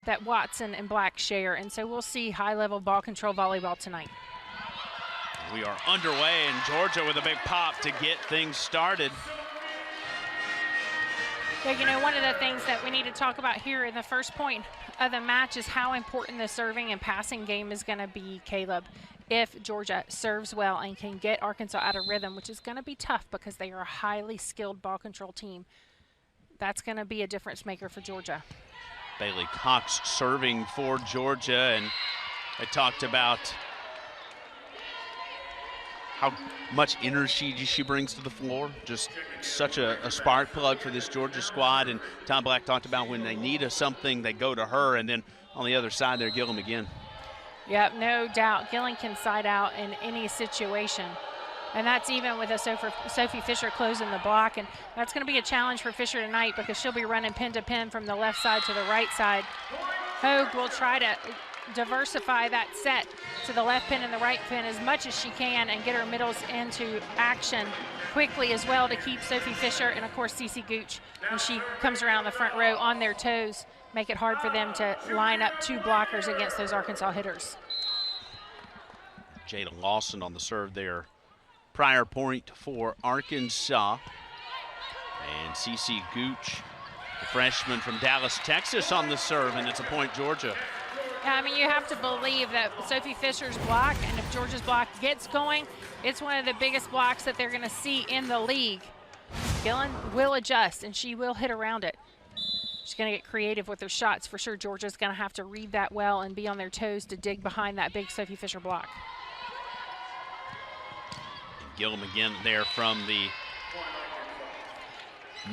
that Watson and Black share. And so we'll see high-level ball control volleyball tonight. We are underway, and Georgia with a big pop to get things started. Yeah, you know, one of the things that we need to talk about here in the first point of the match is how important the serving and passing game is going to be, Caleb. If Georgia serves well and can get Arkansas out of rhythm, which is going to be tough because they are a highly skilled ball control team, that's going to be a difference maker for Georgia. Bailey Cox serving for Georgia, and I talked about how much energy she brings to the floor. Just such a spark plug for this Georgia squad. And Tom Black talked about when they need something, they go to her. And then on the other side there, Gillum again. Yep, no doubt. Gillen can side out in any situation. And that's even with a Sophie Fisher closing the block. And that's going to be a challenge for Fisher tonight because she'll be running pin to pin from the left side to the right side. Hogue will try to diversify that set to the left pin and the right pin as much as she can and get her middles into action quickly as well to keep Sophie Fisher and, of course, Cece Gooch, when she comes around the front row, on their toes, make it hard for them to line up two blockers against those Arkansas hitters. Jada Lawson on the serve there. Prior point for Arkansas. And Cece Gooch, the freshman from Dallas, Texas, on the serve, and it's a point, Georgia. Yeah, I mean, you have to believe that Sophie Fisher's block, and if Georgia's block gets going, it's one of the biggest blocks that they're going to see in the league. Gillen will adjust, and she will hit around it. She's going to get creative with her shots. For sure, Georgia's going to have to read that well and be on their toes to dig behind that big Sophie Fisher block. And Gillum again there from the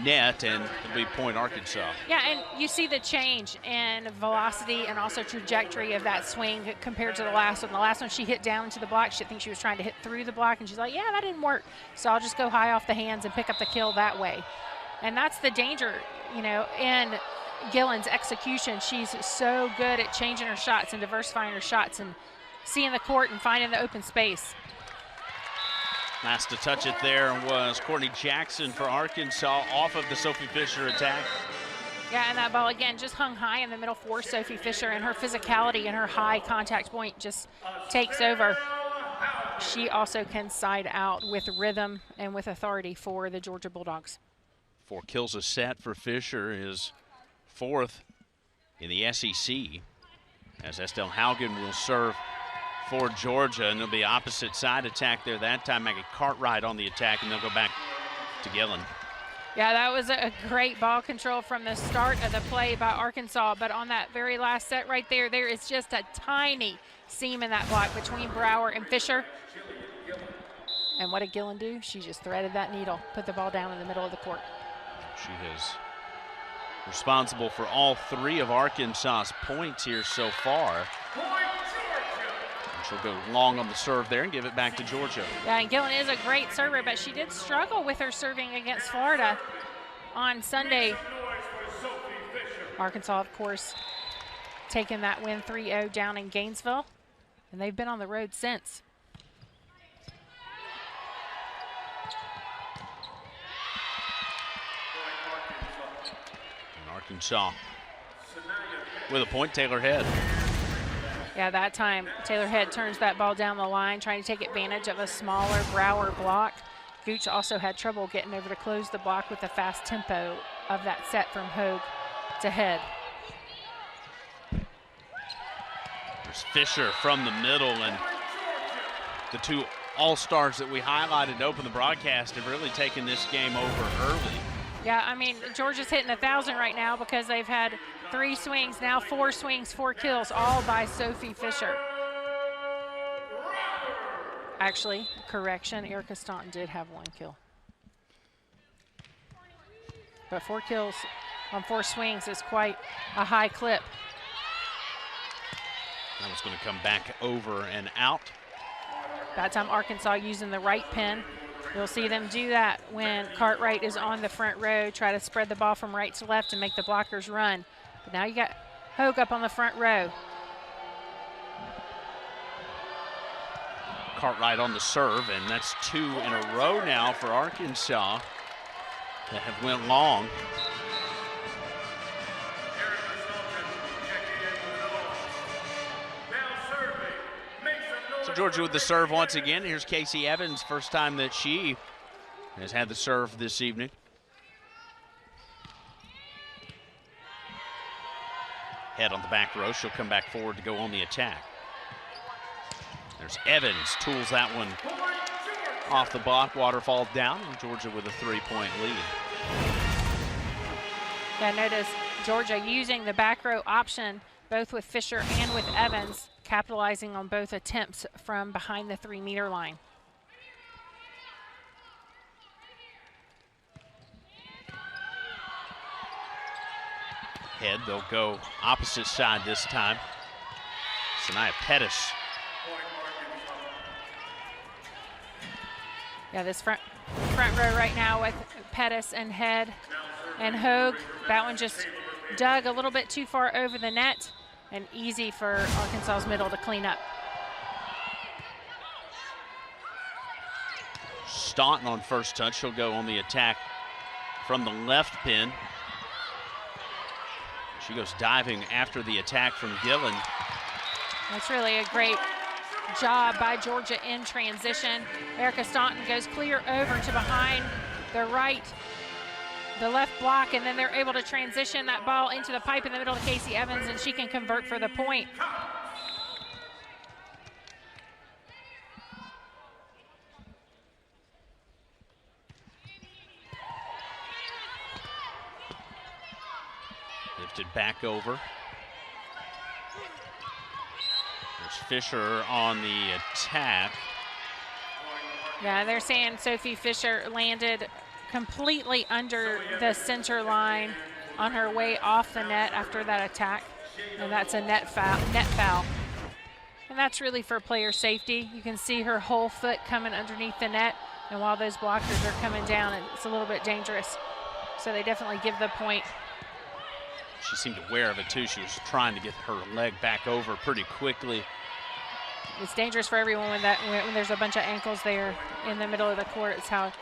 net, and it'll be point Arkansas. Yeah, and you see the change in velocity and also trajectory of that swing compared to the last one. The last one she hit down into the block. She thinks she was trying to hit through the block, and she's like, yeah, that didn't work. So I'll just go high off the hands and pick up the kill that way. And that's the danger, you know, in Gillen's execution. She's so good at changing her shots and diversifying her shots and seeing the court and finding the open space. Last to touch it there was Courtney Jackson for Arkansas off of the Sophie Fisher attack. Yeah, and that ball, again, just hung high in the middle for Sophie Fisher, and her physicality and her high contact point just takes over. She also can side out with rhythm and with authority for the Georgia Bulldogs. 4 kills a set for Fisher, is 4th in the SEC, as Estelle Haugen will serve for Georgia, and it'll be opposite side attack there that time. Maggie Cartwright on the attack, and they'll go back to Gillen. Yeah, that was a great ball control from the start of the play by Arkansas, but on that very last set right there, there is just a tiny seam in that block between Brower and Fisher. And what did Gillen do? She just threaded that needle, put the ball down in the middle of the court. She is responsible for all 3 of Arkansas's points here so far. She'll go long on the serve there and give it back to Georgia. Yeah, and Gillen is a great server, but she did struggle with her serving against Florida on Sunday. Arkansas, of course, taking that win 3-0 down in Gainesville, and they've been on the road since. And Arkansas with a point, Taylor Head. Yeah, that time Taylor Head turns that ball down the line, trying to take advantage of a smaller Brower block. Gooch also had trouble getting over to close the block with the fast tempo of that set from Hogue to Head. There's Fisher from the middle, and the 2 all-stars that we highlighted to open the broadcast have really taken this game over early. Yeah, I mean, Georgia's hitting 1,000 right now because they've had 3 swings, now 4 swings, 4 kills, all by Sophie Fisher. Actually, correction, Erica Staunton did have 1 kill. But 4 kills on 4 swings is quite a high clip. That was going to come back over and out. That time Arkansas using the right pin. You'll see them do that when Cartwright is on the front row, try to spread the ball from right to left and make the blockers run. But now you got Hogue up on the front row. Cartwright on the serve, and that's 2 in a row now for Arkansas that have went long. So Georgia with the serve once again. Here's Casey Evans, first time that she has had the serve this evening. Head on the back row. She'll come back forward to go on the attack. There's Evans, tools that one off the block. Waterfall down, and Georgia with a 3-point lead. Yeah, notice Georgia using the back row option both with Fisher and with Evans, capitalizing on both attempts from behind the 3-meter line. Head, they'll go opposite side this time. Sanaya Pettis. Yeah, this front row right now with Pettis and Head and Hogue. That one just dug a little bit too far over the net, and easy for Arkansas's middle to clean up. Staunton on first touch. She'll go on the attack from the left pin. She goes diving after the attack from Gillen. That's really a great job by Georgia in transition. Erica Staunton goes clear over to behind the left block, and then they're able to transition that ball into the pipe in the middle to Casey Evans, and she can convert for the point. Lifted back over. There's Fisher on the attack. Yeah, they're saying Sophie Fisher landed completely under the center line on her way off the net after that attack, and that's a net foul. And that's really for player safety. You can see her whole foot coming underneath the net, and while those blockers are coming down, it's a little bit dangerous. So they definitely give the point. She seemed aware of it too. She was trying to get her leg back over pretty quickly. It's dangerous for everyone when there's a bunch of ankles there in the middle of the court. It's how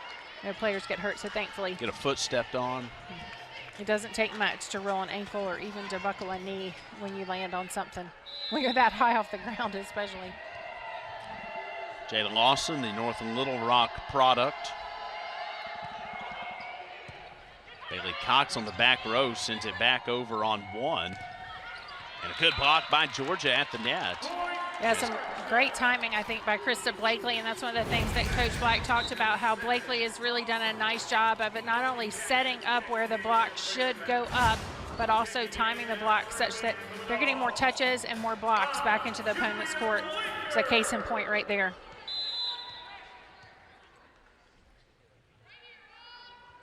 players get hurt, so thankfully. Get a foot stepped on. It doesn't take much to roll an ankle or even to buckle a knee when you land on something, when you're that high off the ground especially. Jayla Lawson, the North and Little Rock product. Bailey Cox on the back row sends it back over on one. And a good block by Georgia at the net. Yeah, some great timing, I think, by Krista Blakely, and that's one of the things that Coach Black talked about, how Blakely has really done a nice job of it, not only setting up where the block should go up, but also timing the block such that they're getting more touches and more blocks back into the opponent's court. It's a case in point right there.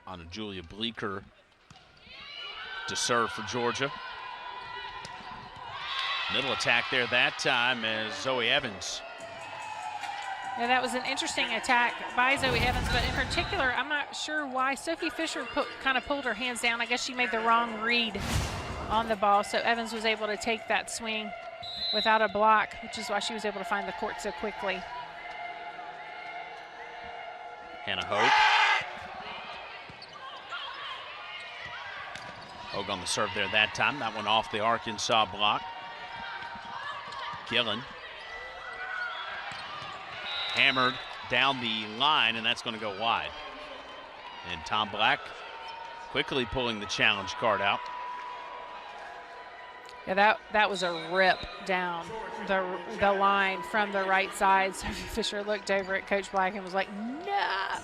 On a Julia Bleeker to serve for Georgia. Middle attack there that time as Zoe Evans. Yeah, that was an interesting attack by Zoe Evans, but in particular, I'm not sure why Sophie Fisher kind of pulled her hands down. I guess she made the wrong read on the ball, so Evans was able to take that swing without a block, which is why she was able to find the court so quickly. Hannah Hogue. Hogue on the serve there that time. That one off the Arkansas block. Gillen hammered down the line, and that's going to go wide. And Tom Black quickly pulling the challenge card out. Yeah, that was a rip down the line from the right side. Sophie Fisher looked over at Coach Black and was like, no.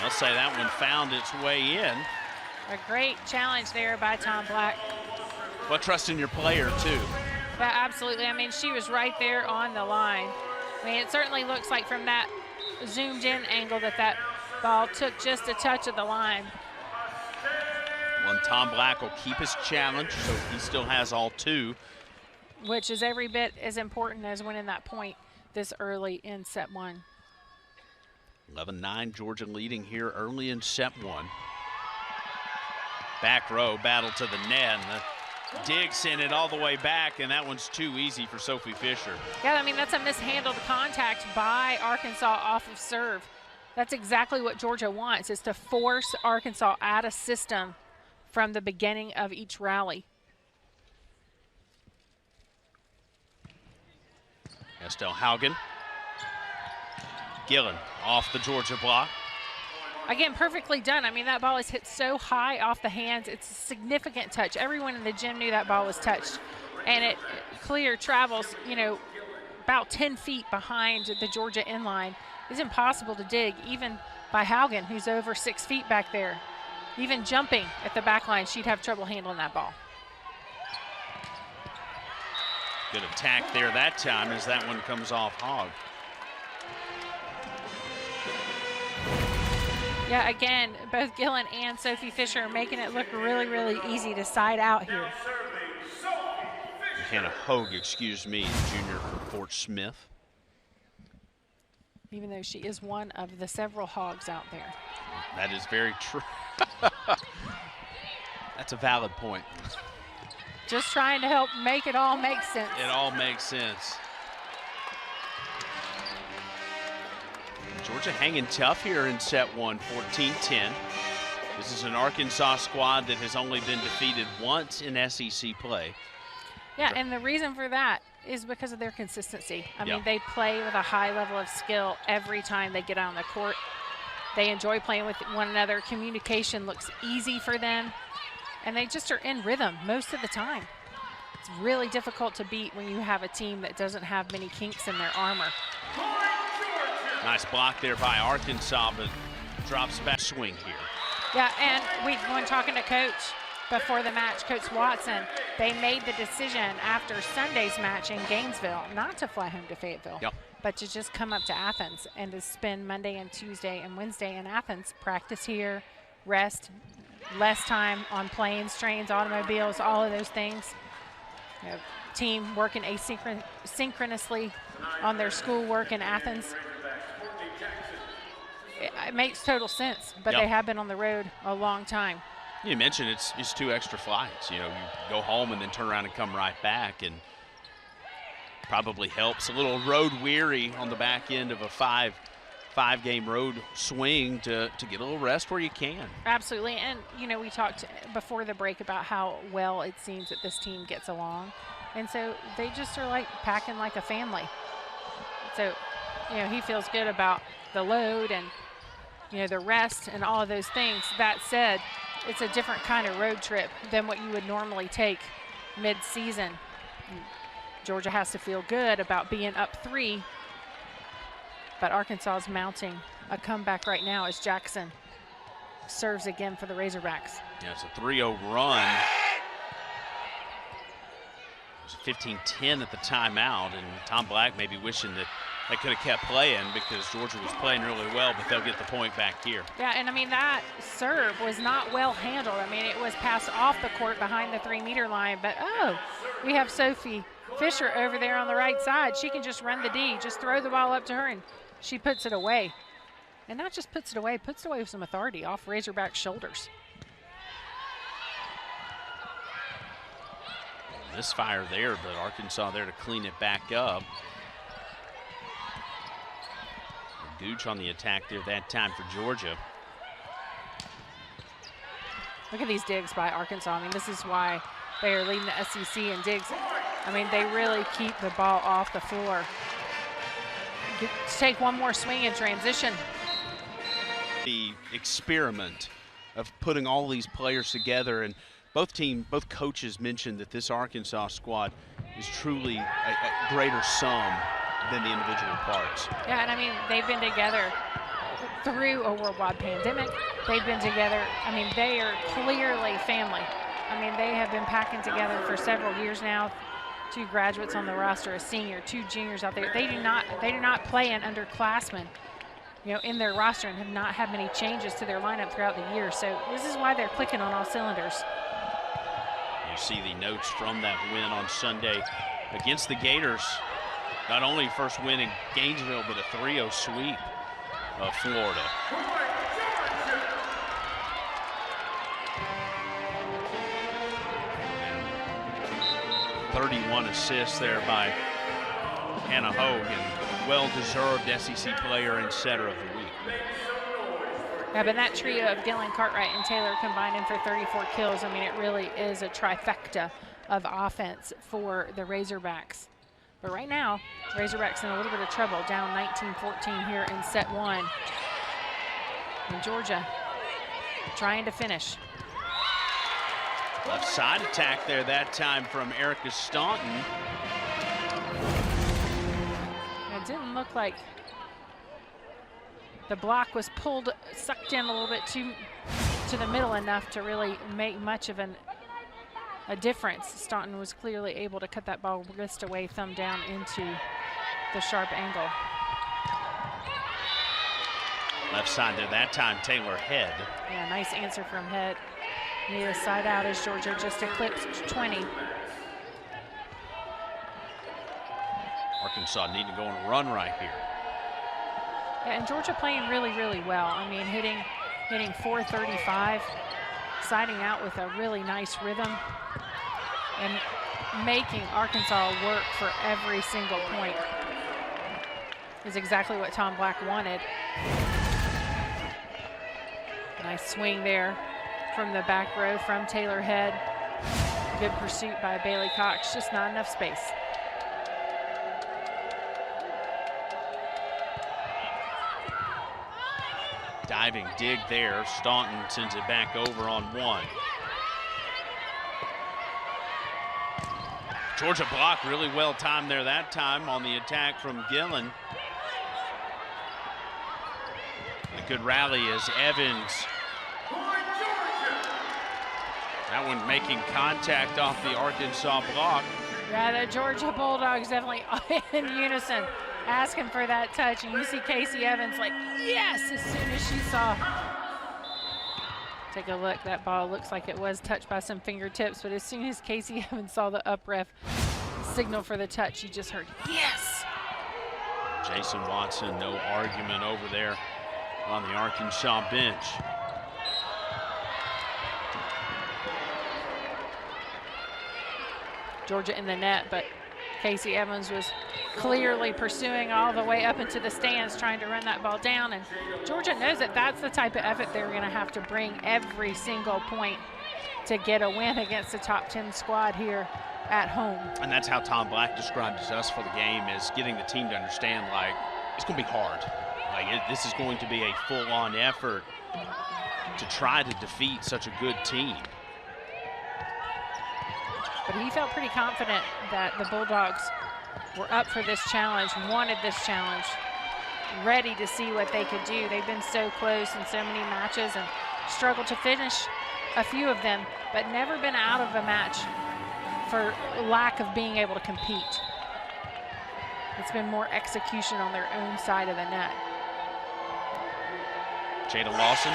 They'll say that one found its way in. A great challenge there by Tom Black. Well, trust in your player, too. Yeah, absolutely. I mean, she was right there on the line. I mean, it certainly looks like from that zoomed-in angle that ball took just a touch of the line. Well, Tom Black will keep his challenge, so he still has all two. Which is every bit as important as winning that point this early in set one. 11-9, Georgia leading here early in set one. Back row battle to the net, and the dig sent it all the way back, and that one's too easy for Sophie Fisher. Yeah, I mean, that's a mishandled contact by Arkansas off of serve. That's exactly what Georgia wants, is to force Arkansas out of system from the beginning of each rally. Estelle Haugen. Gillen off the Georgia block. Again, perfectly done. I mean, that ball is hit so high off the hands. It's a significant touch. Everyone in the gym knew that ball was touched. And it clear travels, you know, about 10 feet behind the Georgia inline. It's impossible to dig, even by Haugen, who's over 6 feet back there. Even jumping at the back line, she'd have trouble handling that ball. Good attack there that time as that one comes off Hogg. Yeah, again, both Gillen and Sophie Fisher are making it look really, really easy to side out here. Hannah Hogue, excuse me, junior from Fort Smith. Even though she is one of the several Hogs out there. That is very true. That's a valid point. Just trying to help make it all make sense. It all makes sense. Georgia hanging tough here in set one, 14-10. This is an Arkansas squad that has only been defeated once in SEC play. Yeah, and the reason for that is because of their consistency. I mean, Yeah. they play with a high level of skill every time they get out on the court. They enjoy playing with one another. Communication looks easy for them, and they just are in rhythm most of the time. It's really difficult to beat when you have a team that doesn't have many kinks in their armor. Nice block there by Arkansas, but drops back swing here. Yeah, and when talking to Coach before the match, Coach Watson, they made the decision after Sunday's match in Gainesville not to fly home to Fayetteville, but to just come up to Athens and to spend Monday and Tuesday and Wednesday in Athens, practice here, rest, less time on planes, trains, automobiles, all of those things. You know, team working asynchronously on their schoolwork in Athens. It makes total sense, but they have been on the road a long time. You mentioned it's 2 extra flights. You know, you go home and then turn around and come right back, and probably helps. A little road weary on the back end of a five-game road swing to get a little rest where you can. Absolutely, and you know, we talked before the break about how well it seems that this team gets along, and so they just are like packing like a family. So, you know, he feels good about the load and, you know, the rest and all of those things. That said, it's a different kind of road trip than what you would normally take mid-season. Georgia has to feel good about being up 3, but Arkansas is mounting a comeback right now as Jackson serves again for the Razorbacks. Yeah, it's a 3-0 run. It was 15-10 at the timeout, and Tom Black may be wishing that they could have kept playing because Georgia was playing really well, but they'll get the point back here. Yeah, and I mean, that serve was not well handled. I mean, it was passed off the court behind the 3-meter line, but oh, we have Sophie Fisher over there on the right side. She can just run the D, just throw the ball up to her, and she puts it away. And not just puts it away with some authority off Razorback's shoulders. Misfire there, but Arkansas there to clean it back up. Gooch on the attack there that time for Georgia. Look at these digs by Arkansas. I mean, this is why they are leading the SEC in digs. I mean, they really keep the ball off the floor. Take one more swing in transition. The experiment of putting all these players together, and both coaches mentioned that this Arkansas squad is truly a greater sum than the individual parts. Yeah, and I mean, they've been together through a worldwide pandemic. They've been together. I mean, they are clearly family. I mean, they have been packing together for several years now. 2 graduates on the roster, a senior, 2 juniors out there. They do not play an underclassmen, you know, in their roster, and have not had many changes to their lineup throughout the year. So this is why they're clicking on all cylinders. You see the notes from that win on Sunday against the Gators. Not only first win in Gainesville, but a 3-0 sweep of Florida. And 31 assists there by Hannah Hogue, and well-deserved SEC player and setter of the week. Yeah, but that trio of Gillen, Cartwright, and Taylor combining for 34 kills, I mean, it really is a trifecta of offense for the Razorbacks. But right now, Razorbacks in a little bit of trouble, down 19-14 here in set one. And Georgia trying to finish. Left side attack there that time from Erica Staunton. It didn't look like the block was sucked in a little bit too to the middle enough to really make much of a difference. Staunton was clearly able to cut that ball wrist away, thumb down into the sharp angle. Left side there that time, Taylor Head. Yeah, nice answer from Head. Near the side out as Georgia just eclipsed 20. Arkansas need to go on a run right here. Yeah, and Georgia playing really, really well. I mean, hitting 435, siding out with a really nice rhythm, and making Arkansas work for every single point is exactly what Tom Black wanted. Nice swing there from the back row from Taylor Head. Good pursuit by Bailey Cox, just not enough space. Diving dig there. Staunton sends it back over on one. Georgia block really well timed there that time on the attack from Gillen. A good rally as Evans. That one making contact off the Arkansas block. Yeah, the Georgia Bulldogs definitely in unison, asking for that touch. And you see Casey Evans like, yes, as soon as she saw. Take a look, that ball looks like it was touched by some fingertips, but as soon as Casey Evans saw the up ref signal for the touch, you just heard, yes. Jason Watson, no argument over there on the Arkansas bench. Georgia in the net, but Casey Evans was clearly pursuing all the way up into the stands, trying to run that ball down. And Georgia knows that that's the type of effort they're going to have to bring every single point to get a win against the top 10 squad here at home. And that's how Tom Black described it to us for the game, is getting the team to understand, like, it's going to be hard. Like, this is going to be a full-on effort to try to defeat such a good team. But he felt pretty confident that the Bulldogs were up for this challenge, wanted this challenge, ready to see what they could do. They've been so close in so many matches and struggled to finish a few of them, but never been out of a match for lack of being able to compete. It's been more execution on their own side of the net. Jada Lawson.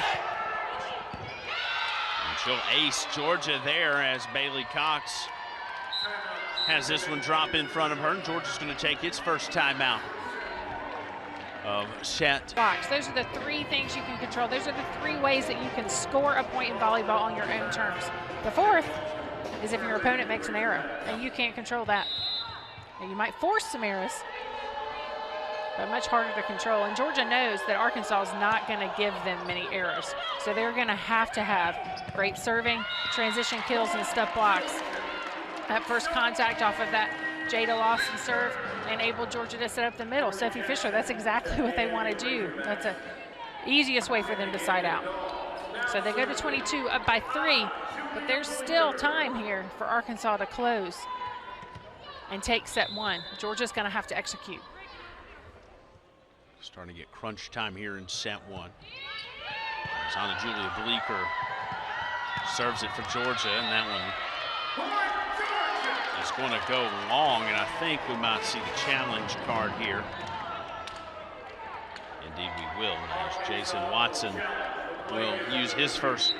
And she'll ace Georgia there as Bailey Cox has this one drop in front of her, and Georgia's going to take its first timeout of set. Box. Those are the three things you can control. Those are the three ways that you can score a point in volleyball on your own terms. The fourth is if your opponent makes an error, and you can't control that. And you might force some errors, but much harder to control. And Georgia knows that Arkansas is not going to give them many errors. So they're going to have great serving, transition kills, and step blocks. That first contact off of that Jada Lawson serve enabled Georgia to set up the middle. Sophie Fisher, that's exactly what they want to do. That's the easiest way for them to side out. So they go to 22, up by 3, but there's still time here for Arkansas to close and take set 1. Georgia's going to have to execute. Starting to get crunch time here in set 1. Zana Julia Bleeker serves it for Georgia, and that one is going to go long, and I think we might see the challenge card here. Indeed we will, as Jason Watson will use his first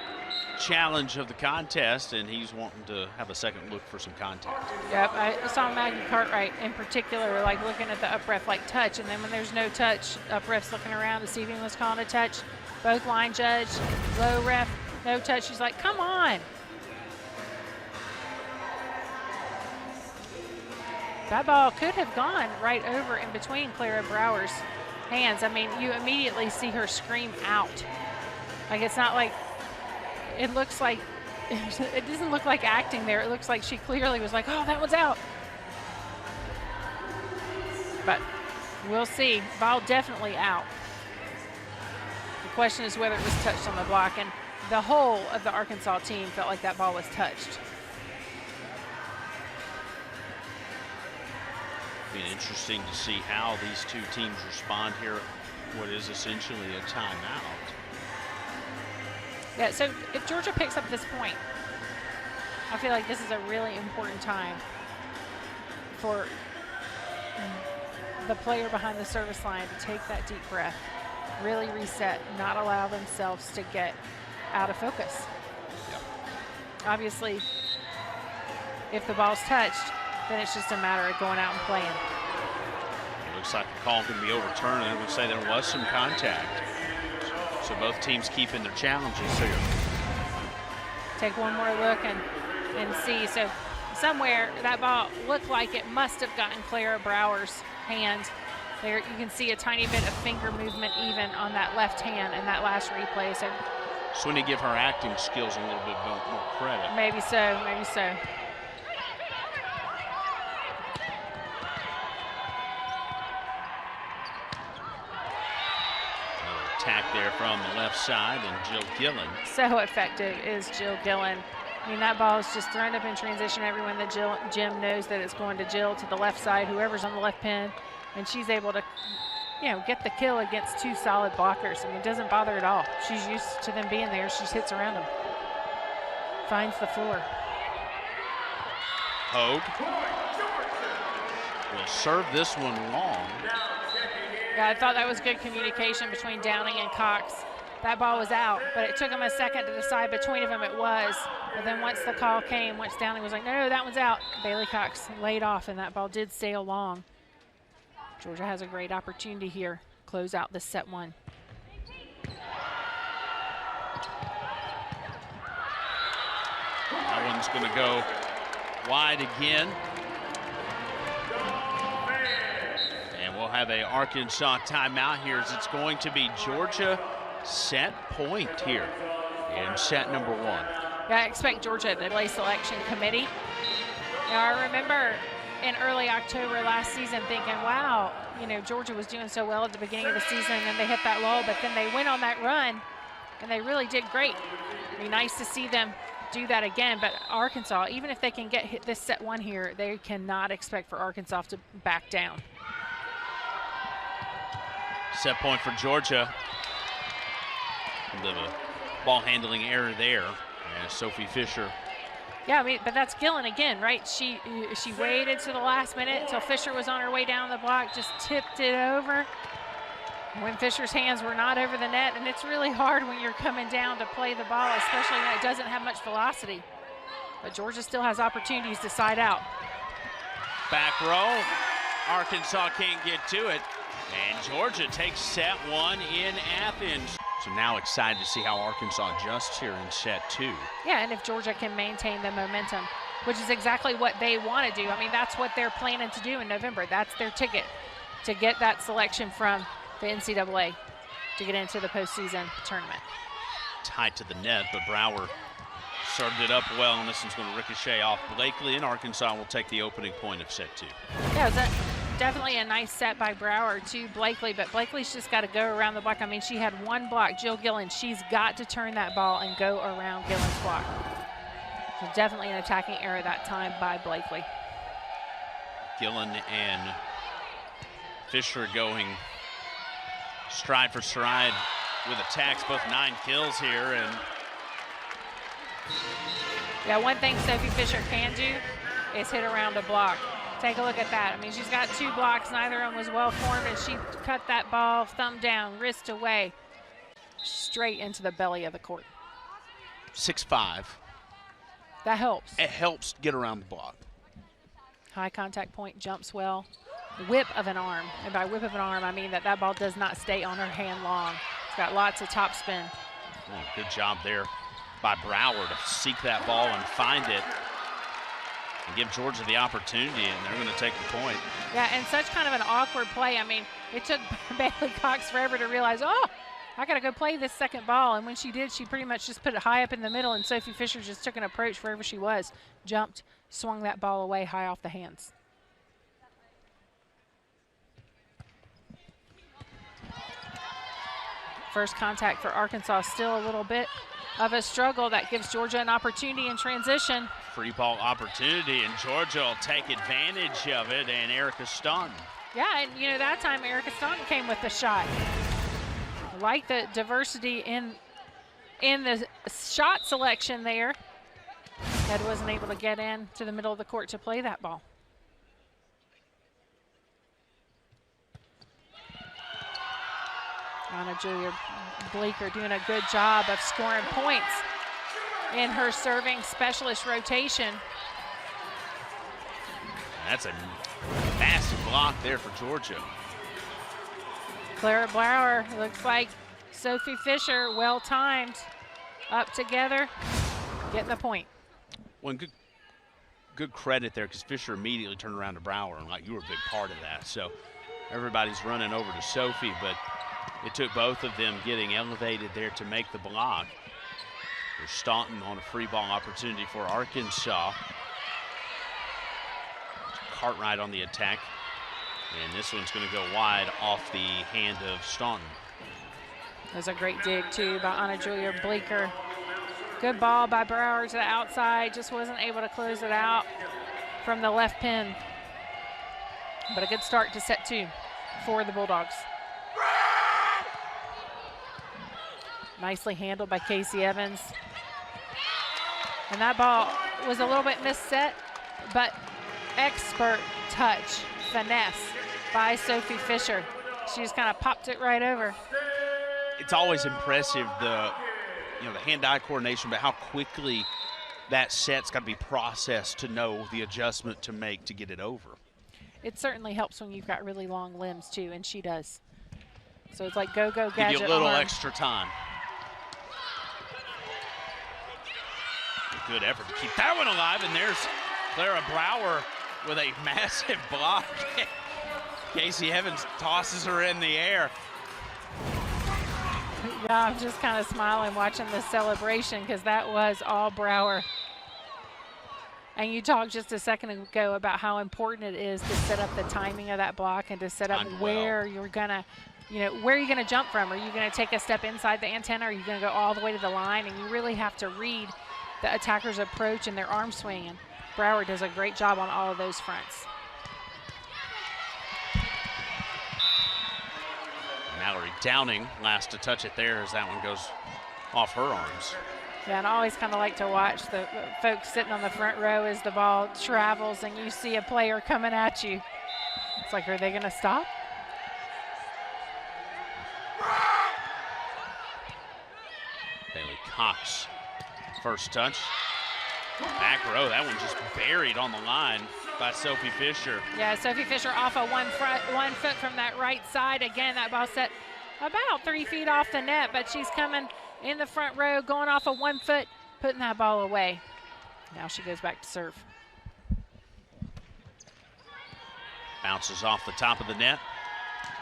challenge of the contest, and he's wanting to have a second look for some contact. Yep, I saw Maggie Cartwright in particular, like looking at the up ref like touch, and then when there's no touch, up ref's looking around to see if he was calling a touch. Both line judge, low ref, no touch. She's like, come on. That ball could have gone right over in between Clara Brower's hands. I mean, you immediately see her scream out. Like, it's not like, it looks like, it doesn't look like acting there. It looks like she clearly was like, oh, that one's out. but we'll see. Ball definitely out. The question is whether it was touched on the block, and the whole of the Arkansas team felt like that ball was touched. Be interesting to see how these two teams respond here. What is essentially a timeout. Yeah, so if Georgia picks up this point, I feel like this is a really important time for the player behind the service line to take that deep breath, really reset, not allow themselves to get out of focus. Yep. Obviously, if the ball's touched, then it's just a matter of going out and playing. It looks like the call can be overturned, and it would say there was some contact. So both teams keeping their challenges here. Take one more look and see. So somewhere that ball looked like it must have gotten Clara Brower's hand. There you can see a tiny bit of finger movement even on that left hand in that last replay. So when you give her acting skills a little bit more credit. Maybe so, maybe so. Attack there from the left side, and Jill Gillen. So effective is Jill Gillen. I mean, that ball is just thrown up in transition. Everyone that Jim knows that it's going to Jill to the left side, whoever's on the left pin, and she's able to, get the kill against two solid blockers. I mean, it doesn't bother at all. She's used to them being there. She just hits around them. Finds the floor. Hogue will serve this one long. Yeah, I thought that was good communication between Downing and Cox. That ball was out, but it took them a second to decide between of them it was. But then once the call came, once Downing was like, no, that one's out, Bailey Cox laid off, and that ball did sail long. Georgia has a great opportunity here. Close out this set one. That one's going to go wide again. We'll have a Arkansas timeout here, as it's going to be Georgia set point here in set number one. Yeah, I expect Georgia to play selection committee. I remember in early October last season thinking, wow, Georgia was doing so well at the beginning of the season, and then they hit that lull, but then they went on that run, and they really did great. It'd be nice to see them do that again, but Arkansas, even if they can get this set one here, they cannot expect for Arkansas to back down. Set point for Georgia. A bit of a ball handling error there. And Sophie Fisher. Yeah, I mean, but that's Gillen again, right? She waited to the last minute until Fisher was on her way down the block, just tipped it over when Fisher's hands were not over the net. And it's really hard when you're coming down to play the ball, especially when it doesn't have much velocity. But Georgia still has opportunities to side out. Back row. Arkansas can't get to it. And Georgia takes set one in Athens. So now excited to see how Arkansas adjusts here in set two. Yeah, and if Georgia can maintain the momentum, which is exactly what they want to do. I mean, that's what they're planning to do in November. That's their ticket to get that selection from the NCAA to get into the postseason tournament. Tight to the net, but Brower served it up well, and this one's going to ricochet off Blakely, and Arkansas will take the opening point of set two. Yeah, it was definitely a nice set by Brower to Blakely, but Blakely's just got to go around the block. I mean, she had one block. Jill Gillen, she's got to turn that ball and go around Gillen's block. So definitely an attacking error that time by Blakely. Gillen and Fisher going stride for stride with attacks, both 9 kills here. And yeah, one thing Sophie Fisher can do is hit around a block. Take a look at that. I mean, she's got 2 blocks. Neither of them was well formed, and she cut that ball thumb down, wrist away, straight into the belly of the court. 6'5". That helps. It helps get around the block. High contact point, jumps well. Whip of an arm. And by whip of an arm, I mean that ball does not stay on her hand long. It's got lots of top spin. Oh, good job there by Brower to seek that ball and find it and give Georgia the opportunity, and they're going to take the point. Yeah, and such kind of an awkward play. I mean, it took Bailey Cox forever to realize, oh, I got to go play this second ball. And when she did, she pretty much just put it high up in the middle, and Sophie Fisher just took an approach wherever she was, jumped, swung that ball away high off the hands. First contact for Arkansas, still a little bit of a struggle. That gives Georgia an opportunity in transition. Free ball opportunity, and Georgia will take advantage of it, and Erica Staunton. Yeah, and you know, that time Erica Staunton came with the shot. I like the diversity in the shot selection there. Head wasn't able to get in to the middle of the court to play that ball. Anna Julia Bleeker doing a good job of scoring points in her serving specialist rotation. That's a massive block there for Georgia. Clara Brower, looks like Sophie Fisher, well timed, up together, getting the point. Well, good credit there, because Fisher immediately turned around to Brower, and like, you were a big part of that. So everybody's running over to Sophie, but it took both of them getting elevated there to make the block. There's Staunton on a free ball opportunity for Arkansas. Cartwright on the attack, and this one's going to go wide off the hand of Staunton. There's a great dig too by Anna Julia Bleeker. Good ball by Brower to the outside, just wasn't able to close it out from the left pin. But a good start to set 2 for the Bulldogs. Nicely handled by Casey Evans. And that ball was a little bit misset, but expert touch, finesse by Sophie Fisher. She just kind of popped it right over. It's always impressive, the hand-eye coordination, but how quickly that set's got to be processed to know the adjustment to make to get it over. It certainly helps when you've got really long limbs too, and she does. So it's like go gadget. Give you a little arm. extra time. A good effort to keep that one alive, and there's Clara Brower with a massive block. Casey Evans tosses her in the air. Yeah, I'm just kind of smiling watching the celebration, because that was all Brower. And you talked just a second ago about how important it is to set up the timing of that block and to set up where you're gonna, where you're gonna jump from. Are you gonna take a step inside the antenna? Or are you gonna go all the way to the line? And you really have to read the attacker's approach and their arm swing. And Brower does a great job on all of those fronts. Mallory Downing last to touch it there as that one goes off her arms. Yeah, and I always kind of like to watch the folks sitting on the front row as the ball travels and you see a player coming at you. It's like, are they going to stop? Bailey Cox, first touch. Back row, that one just buried on the line by Sophie Fisher. Yeah, Sophie Fisher off of one foot from that right side. Again, that ball set about 3 feet off the net, but she's coming in the front row, going off of 1 foot, putting that ball away. Now she goes back to serve. Bounces off the top of the net,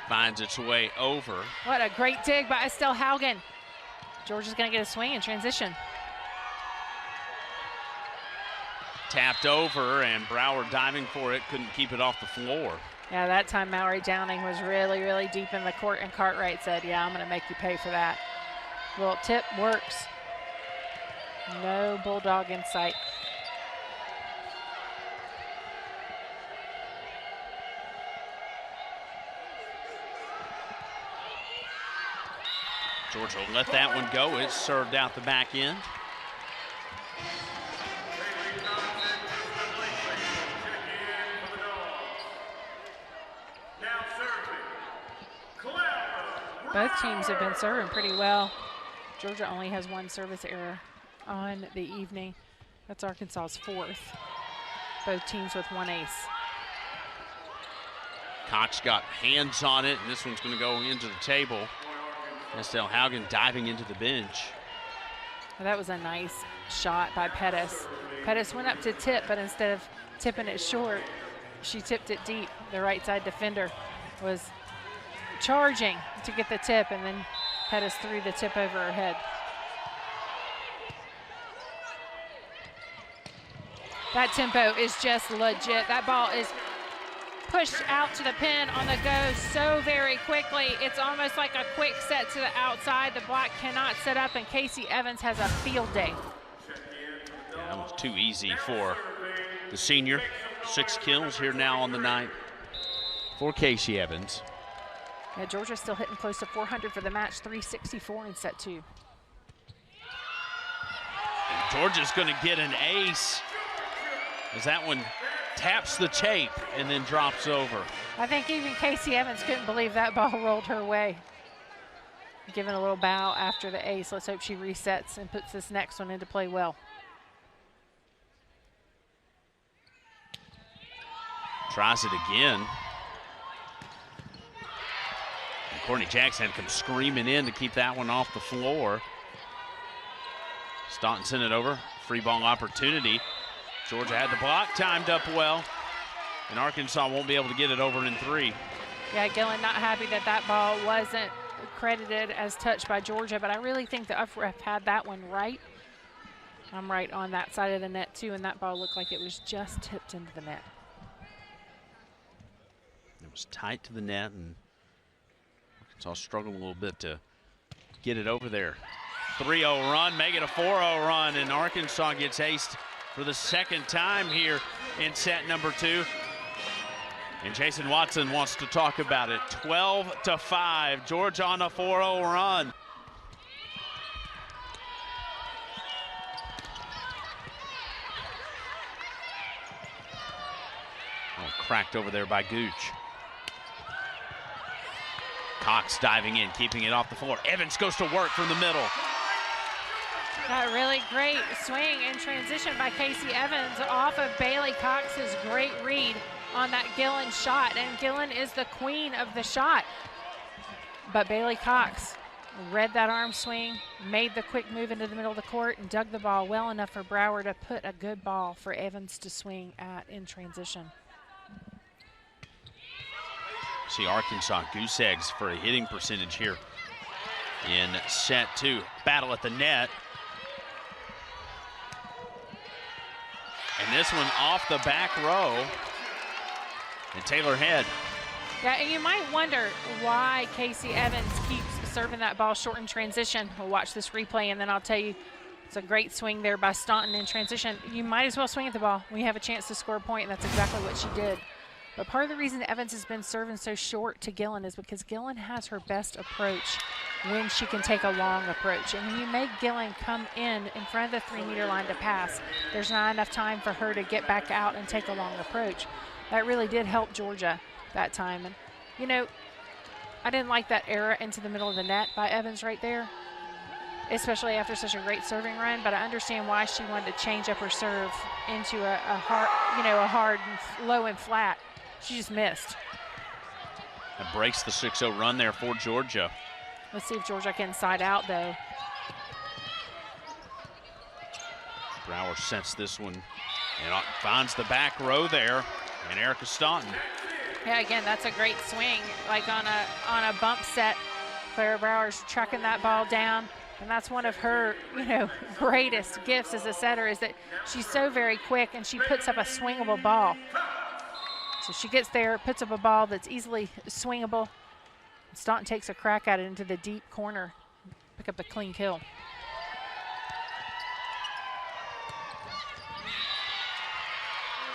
finds its way over. What a great dig by Estelle Haugen. Georgia's going to get a swing in transition. Tapped over, and Brower diving for it, couldn't keep it off the floor. Yeah, that time Mallory Downing was really, really deep in the court, and Cartwright said, yeah, I'm going to make you pay for that. Little tip works. No Bulldog in sight. Georgia will let that one go. It's served out the back end. Both teams have been serving pretty well. Georgia only has 1 service error on the evening. That's Arkansas's 4th. Both teams with 1 ace. Cox got hands on it, and this one's going to go into the table. Estelle Haugen diving into the bench. Well, that was a nice shot by Pettis. Pettis went up to tip, but instead of tipping it short, she tipped it deep. The right side defender was charging to get the tip, and then Pettis threw the tip over her head. That tempo is just legit. That ball is pushed out to the pin on the go so very quickly. It's almost like a quick set to the outside. The block cannot set up, and Casey Evans has a field day. Yeah, that was too easy for the senior. 6 kills here now on the night for Casey Evans. Yeah, Georgia's still hitting close to 400 for the match, 364 in set 2. And Georgia's going to get an ace as that one taps the tape and then drops over. I think even Casey Evans couldn't believe that ball rolled her way. Giving a little bow after the ace. Let's hope she resets and puts this next one into play well. Tries it again. And Courtney Jackson comes screaming in to keep that one off the floor. Staunton sent it over. Free ball opportunity. Georgia had the block timed up well, and Arkansas won't be able to get it over in 3. Yeah, Gillen not happy that that ball wasn't credited as touched by Georgia, but I really think the ref had that one right. I'm right on that side of the net too, and that ball looked like it was just tipped into the net. It was tight to the net, and Arkansas struggled a little bit to get it over there. 3-0 run, make it a 4-0 run, and Arkansas gets aced for the second time here in set number 2. And Jason Watson wants to talk about it. 12-5, Georgia on a 4-0 run. Oh, cracked over there by Gooch. Cox diving in, keeping it off the floor. Evans goes to work from the middle. That really great swing in transition by Casey Evans off of Bailey Cox's great read on that Gillen shot. And Gillen is the queen of the shot. But Bailey Cox read that arm swing, made the quick move into the middle of the court, and dug the ball well enough for Brower to put a good ball for Evans to swing at in transition. See Arkansas goose eggs for a hitting percentage here in set 2. Battle at the net. And this one off the back row. And Taylor Head. Yeah, and you might wonder why Casey Evans keeps serving that ball short in transition. We'll watch this replay, and then I'll tell you it's a great swing there by Staunton in transition. You might as well swing at the ball when you have a chance to score a point, and that's exactly what she did. But part of the reason Evans has been serving so short to Gillen is because Gillen has her best approach when she can take a long approach. And when you make Gillen come in front of the 3-meter line to pass, there's not enough time for her to get back out and take a long approach. That really did help Georgia that time. And, you know, I didn't like that error into the middle of the net by Evans right there, especially after such a great serving run, but I understand why she wanted to change up her serve into a hard and low and flat. She just missed. That breaks the 6-0 run there for Georgia. Let's see if Georgia can side out, though. Brower sets this one and finds the back row there, and Erica Staunton. Yeah, again, that's a great swing. Like on a bump set, Clara Brower's tracking that ball down, and that's one of her, greatest gifts as a setter is that she's so very quick and she puts up a swingable ball. So she gets there, puts up a ball that's easily swingable. Staunton takes a crack at it into the deep corner, pick up a clean kill.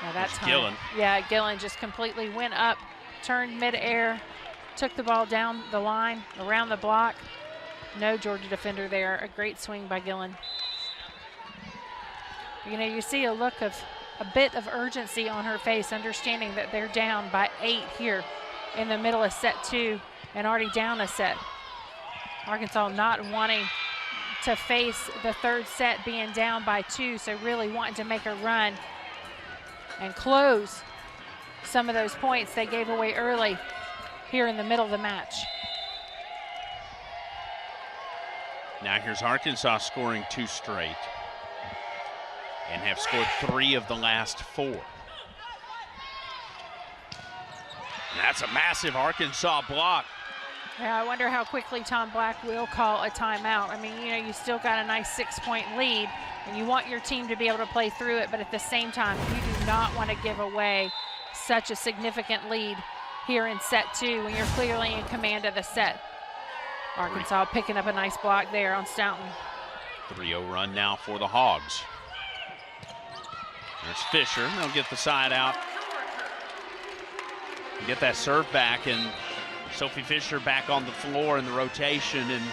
Now that time, Gillen. Yeah, Gillen just completely went up, turned midair, took the ball down the line, around the block. No Georgia defender there. A great swing by Gillen. You see a look of a bit of urgency on her face, understanding that they're down by 8 here in the middle of set 2 and already down a set. Arkansas not wanting to face the third set being down by 2, so really wanting to make a run and close some of those points they gave away early here in the middle of the match. Now here's Arkansas scoring 2 straight and have scored 3 of the last 4. And that's a massive Arkansas block. Yeah, I wonder how quickly Tom Black will call a timeout. I mean, you still got a nice 6-point lead, and you want your team to be able to play through it, but at the same time, you do not want to give away such a significant lead here in set 2 when you're clearly in command of the set. Arkansas picking up a nice block there on Staunton. 3-0 run now for the Hogs. There's Fisher. They'll get the side out. Get that serve back, and Sophie Fisher back on the floor in the rotation and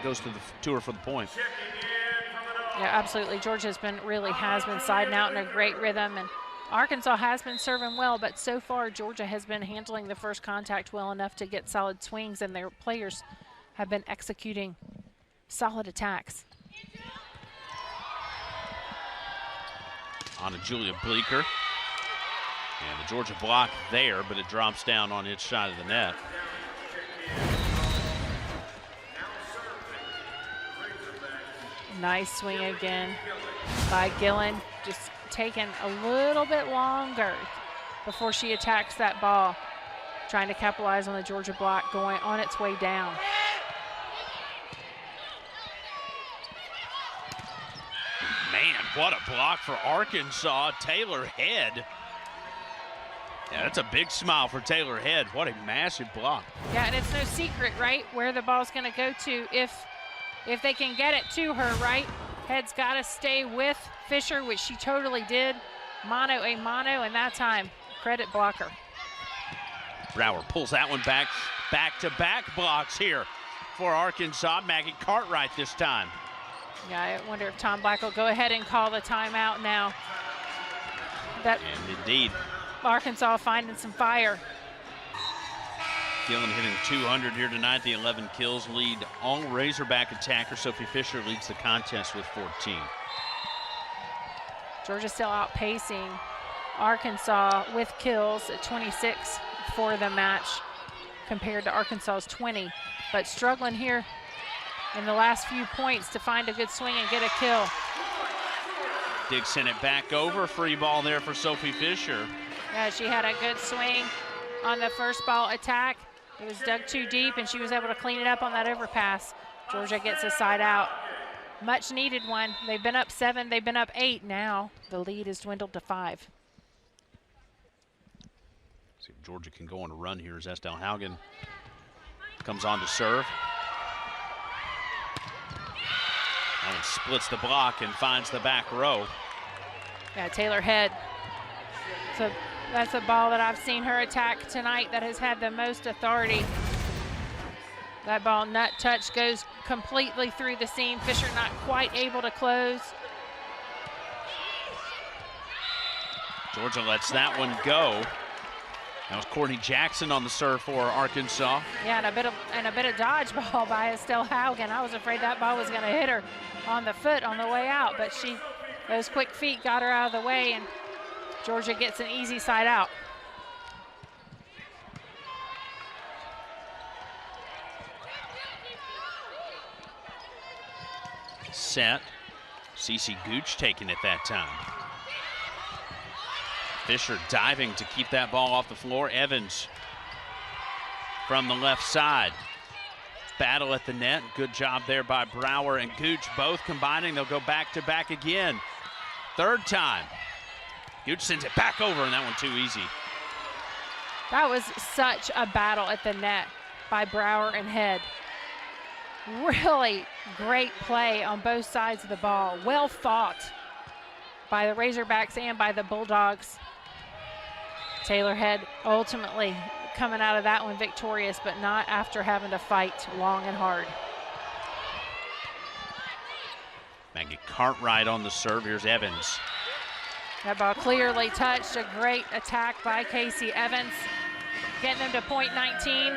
goes to her for the point. Yeah, absolutely. Georgia has been siding out in a great rhythm, and Arkansas has been serving well, but so far Georgia has been handling the first contact well enough to get solid swings, and their players have been executing solid attacks. On to Julia Bleeker. And the Georgia block there, but it drops down on its side of the net. Nice swing again by Gillen, just taking a little bit longer before she attacks that ball, trying to capitalize on the Georgia block going on its way down. Man, what a block for Arkansas. Taylor Head. Yeah, that's a big smile for Taylor Head. What a massive block. Yeah, and it's no secret, right, where the ball's going to go to if they can get it to her, right? Head's got to stay with Fisher, which she totally did. Mano a mano, and that time, credit blocker. Brower pulls that one back. Back-to-back blocks here for Arkansas. Maggie Cartwright this time. Yeah, I wonder if Tom Black will go ahead and call the timeout now. And indeed. Arkansas finding some fire. Gillen hitting 200 here tonight. The 11 kills lead all Razorback attacker. Sophie Fisher leads the contest with 14. Georgia still outpacing Arkansas with kills at 26 for the match compared to Arkansas's 20, but struggling here in the last few points to find a good swing and get a kill. Diggs sent it back over. Free ball there for Sophie Fisher. Yeah, she had a good swing on the first ball attack. It was dug too deep, and she was able to clean it up on that overpass. Georgia gets a side out. Much needed one. They've been up 7, they've been up 8 now. The lead has dwindled to 5. See if Georgia can go on a run here as Estelle Haugen comes on to serve. And splits the block and finds the back row. Yeah, Taylor Head. So that's a ball that I've seen her attack tonight that has had the most authority. That ball, nut touch, goes completely through the seam. Fisher not quite able to close. Georgia lets that one go. That was Courtney Jackson on the serve for Arkansas. Yeah, and a bit of dodgeball by Estelle Haugen. I was afraid that ball was going to hit her on the foot on the way out, but those quick feet got her out of the way, and Georgia gets an easy side out. Set. Cece Gooch taking it that time. Fisher diving to keep that ball off the floor. Evans from the left side. Battle at the net. Good job there by Brower and Gooch. Both combining. They'll go back-to-back again. Third time. Gooch sends it back over, and that one too easy. That was such a battle at the net by Brower and Head. Really great play on both sides of the ball. Well fought by the Razorbacks and by the Bulldogs. Taylor Head ultimately coming out of that one victorious, but not after having to fight long and hard. Maggie Cartwright on the serve. Here's Evans. That ball clearly touched. A great attack by Casey Evans, getting them to point 19.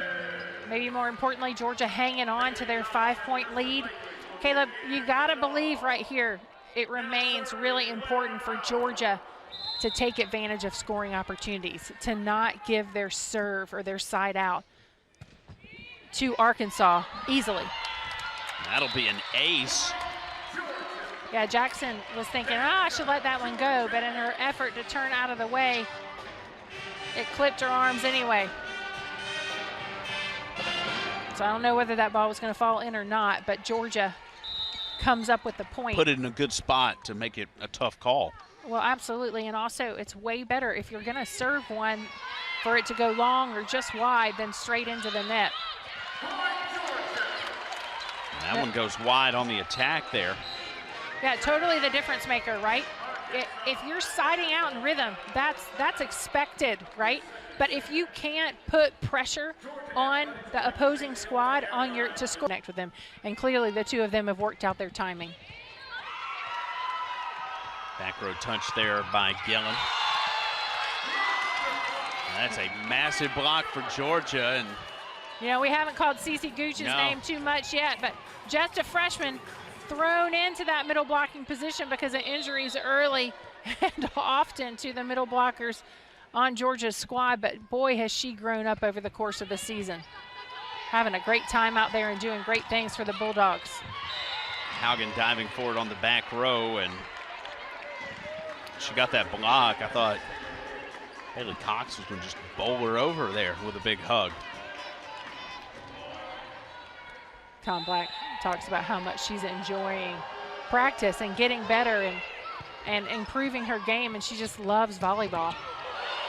Maybe more importantly, Georgia hanging on to their 5-point lead. Caleb, you gotta believe right here, it remains really important for Georgia to take advantage of scoring opportunities, to not give their serve or their side out to Arkansas easily. That'll be an ace. Yeah, Jackson was thinking, I should let that one go, but in her effort to turn out of the way, it clipped her arms anyway. So I don't know whether that ball was going to fall in or not, but Georgia comes up with the point. Put it in a good spot to make it a tough call. Well, absolutely, and also it's way better if you're going to serve one for it to go long or just wide than straight into the net. That one goes wide on the attack there. Yeah, totally the difference maker, right? If you're siding out in rhythm, that's expected, right? But if you can't put pressure on the opposing squad to score, connect with them, and clearly the two of them have worked out their timing. Back row touch there by Gillen. That's a massive block for Georgia. And you know, we haven't called Cece Gooch's name too much yet, but just a freshman thrown into that middle blocking position because of injuries early and often to the middle blockers on Georgia's squad, but boy, has she grown up over the course of the season. Having a great time out there and doing great things for the Bulldogs. Haugen diving forward on the back row, and she got that block. I thought Haley Cox was going to just bowl her over there with a big hug. Tom Black talks about how much she's enjoying practice and getting better and improving her game, and she just loves volleyball.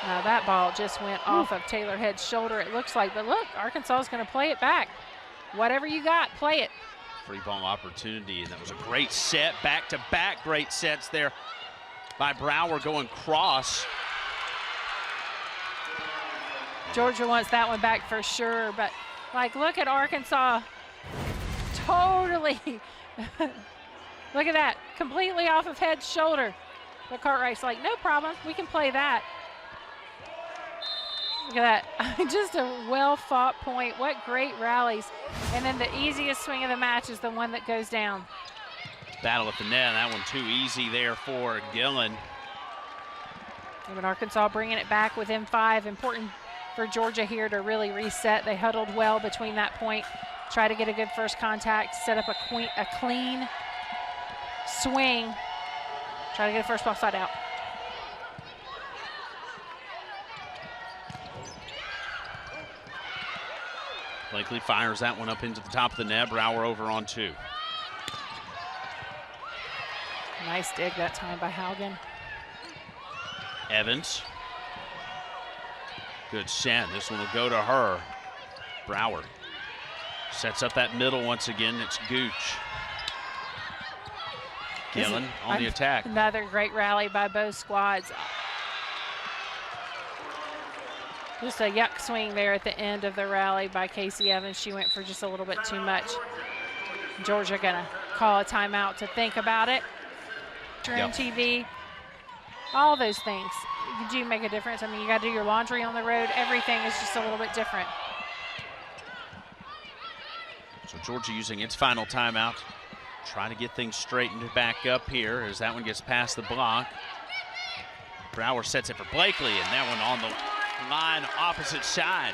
Now that ball just went off of Taylor Head's shoulder, it looks like, but look, Arkansas is going to play it back. Whatever you got, play it. Free ball opportunity, and that was a great set, back-to-back great sets there by Brower going cross. Georgia wants that one back for sure, but like, look at Arkansas. Totally. Look at that, completely off of Head's shoulder. But Cartwright's like, no problem, we can play that. Look at that, just a well-fought point. What great rallies. And then the easiest swing of the match is the one that goes down. Battle at the net, that one too easy there for Gillen. But Arkansas bringing it back within 5. Important for Georgia here to really reset. They huddled well between that point. Try to get a good first contact, set up a clean swing. Try to get a first ball side out. Blakely fires that one up into the top of the net. Brower over on 2. Nice dig that time by Haugen. Evans. Good set. This one will go to her. Brower sets up that middle once again. It's Gooch. Gillen on the attack. Another great rally by both squads. Just a yuck swing there at the end of the rally by Casey Evans. She went for just a little bit too much. Georgia gonna call a timeout to think about it. Turn TV, all those things do make a difference. I mean, you gotta do your laundry on the road. Everything is just a little bit different. So Georgia using its final timeout. Trying to get things straightened back up here as that one gets past the block. Brower sets it for Blakely, and that one on the line opposite side.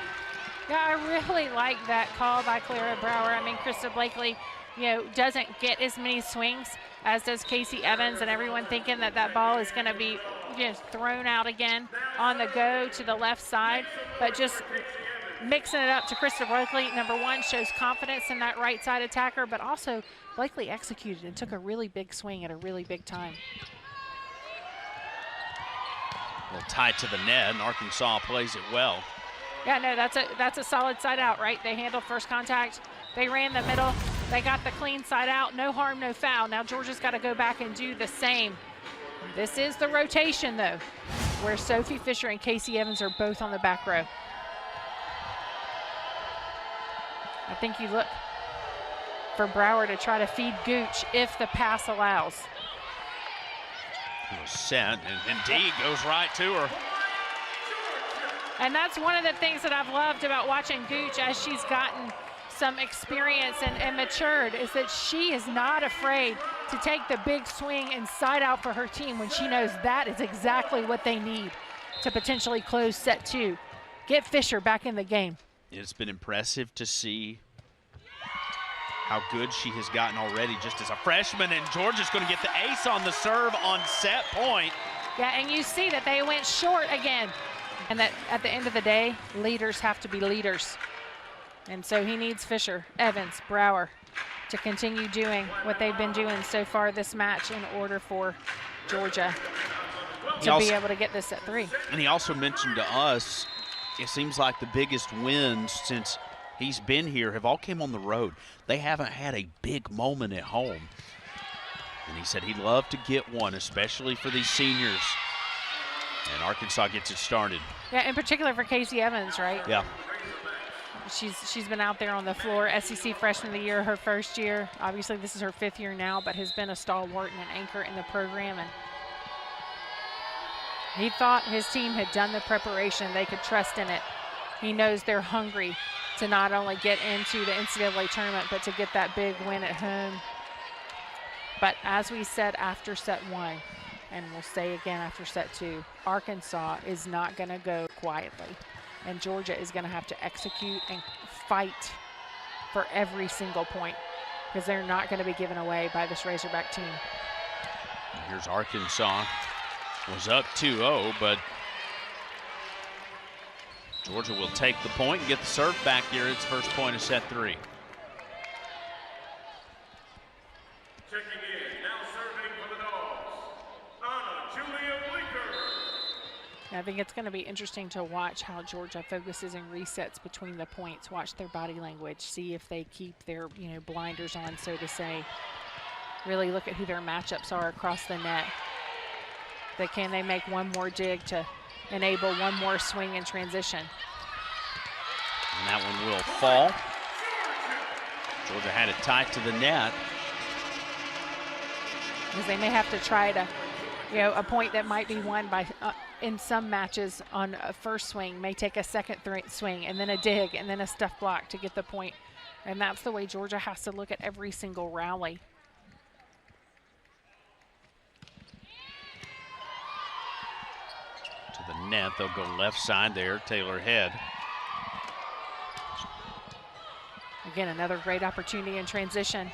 Yeah, I really like that call by Clara Brower. I mean, Krista Blakely, you know, doesn't get as many swings as does Casey Evans, and everyone thinking that that ball is going to be just thrown out again on the go to the left side, but just mixing it up to Krista Blakely, number one, shows confidence in that right side attacker, but also Blakely executed and took a really big swing at a really big time. A little tight to the net, and Arkansas plays it well. Yeah, no, that's a solid side out, right? They handled first contact. They ran the middle. They got the clean side out. No harm, no foul. Now Georgia's got to go back and do the same. This is the rotation, though, where Sophie Fisher and Casey Evans are both on the back row. I think you look for Brower to try to feed Gooch if the pass allows. Set, and indeed goes right to her. And that's one of the things that I've loved about watching Gooch as she's gotten some experience and matured, is that she is not afraid to take the big swing and side out for her team when she knows that is exactly what they need to potentially close set 2. Get Fisher back in the game. It's been impressive to see how good she has gotten already just as a freshman, and Georgia's going to get the ace on the serve on set point. Yeah, and you see that they went short again. And that at the end of the day, leaders have to be leaders. And so he needs Fisher, Evans, Brower to continue doing what they've been doing so far this match in order for Georgia to be able to get this at 3. And he also mentioned to us, it seems like the biggest wins since he's been here have all came on the road. They haven't had a big moment at home. And he said he'd love to get one, especially for these seniors. And Arkansas gets it started. Yeah, in particular for Casey Evans, right? Yeah. She's been out there on the floor, SEC Freshman of the Year, her first year. Obviously, this is her 5th year now, but has been a stalwart and an anchor in the program. And he thought his team had done the preparation. They could trust in it. He knows they're hungry to not only get into the NCAA tournament, but to get that big win at home. But as we said after set 1, and we'll say again after set 2, Arkansas is not going to go quietly. And Georgia is going to have to execute and fight for every single point because they're not going to be given away by this Razorback team. Here's Arkansas. Was up 2-0, but Georgia will take the point and get the serve back here. Its first point of set 3. I think it's going to be interesting to watch how Georgia focuses and resets between the points. Watch their body language, see if they keep their blinders on, so to say. Really look at who their matchups are across the net. Can they make one more dig to enable one more swing in transition? And that one will fall. Georgia had it tight to the net. Because they may have to try to, a point that might be won by in some matches on a first swing may take a second swing and then a dig and then a stuff block to get the point. And that's the way Georgia has to look at every single rally. To the net, they'll go left side there, Taylor Head. Again, another great opportunity in transition.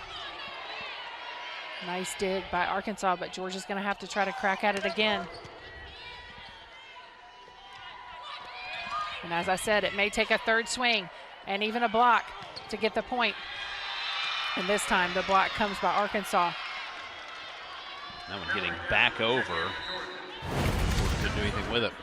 Nice dig by Arkansas, but Georgia's going to have to try to crack at it again. And as I said, it may take a third swing and even a block to get the point. And this time the block comes by Arkansas. That one getting back over. Georgia couldn't do anything with it.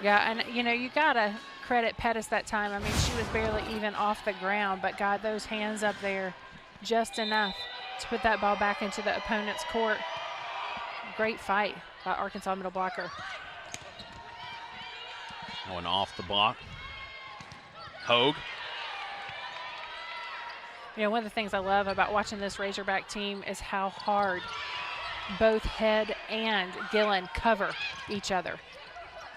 Yeah, and you gotta credit Pettis that time. I mean, she was barely even off the ground, but got those hands up there just enough to put that ball back into the opponent's court. Great fight by Arkansas middle blocker. Going off the block. Hogue. One of the things I love about watching this Razorback team is how hard both Head and Gillen cover each other.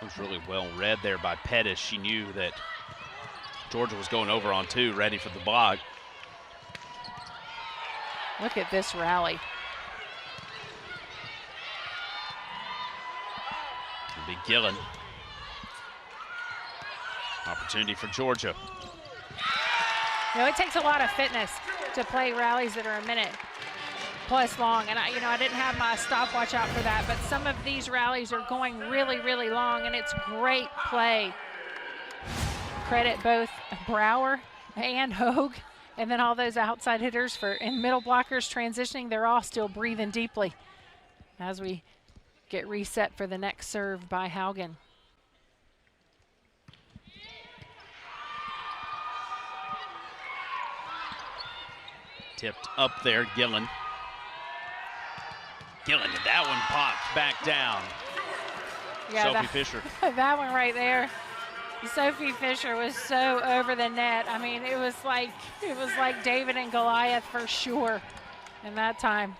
It was really well read there by Pettis. She knew that Georgia was going over on 2, ready for the block. Look at this rally. It'll be Gillen. Opportunity for Georgia. It takes a lot of fitness to play rallies that are a minute plus long. And I didn't have my stopwatch out for that, but some of these rallies are going really, really long, and it's great play. Credit both Brower and Hogue, and then all those outside hitters and middle blockers transitioning. They're all still breathing deeply as we get reset for the next serve by Haugen. Tipped up there, Gillen. Gillen, that one popped back down. Yeah, Sophie Fisher. That one right there. Sophie Fisher was so over the net. I mean, it was like David and Goliath for sure. And that time,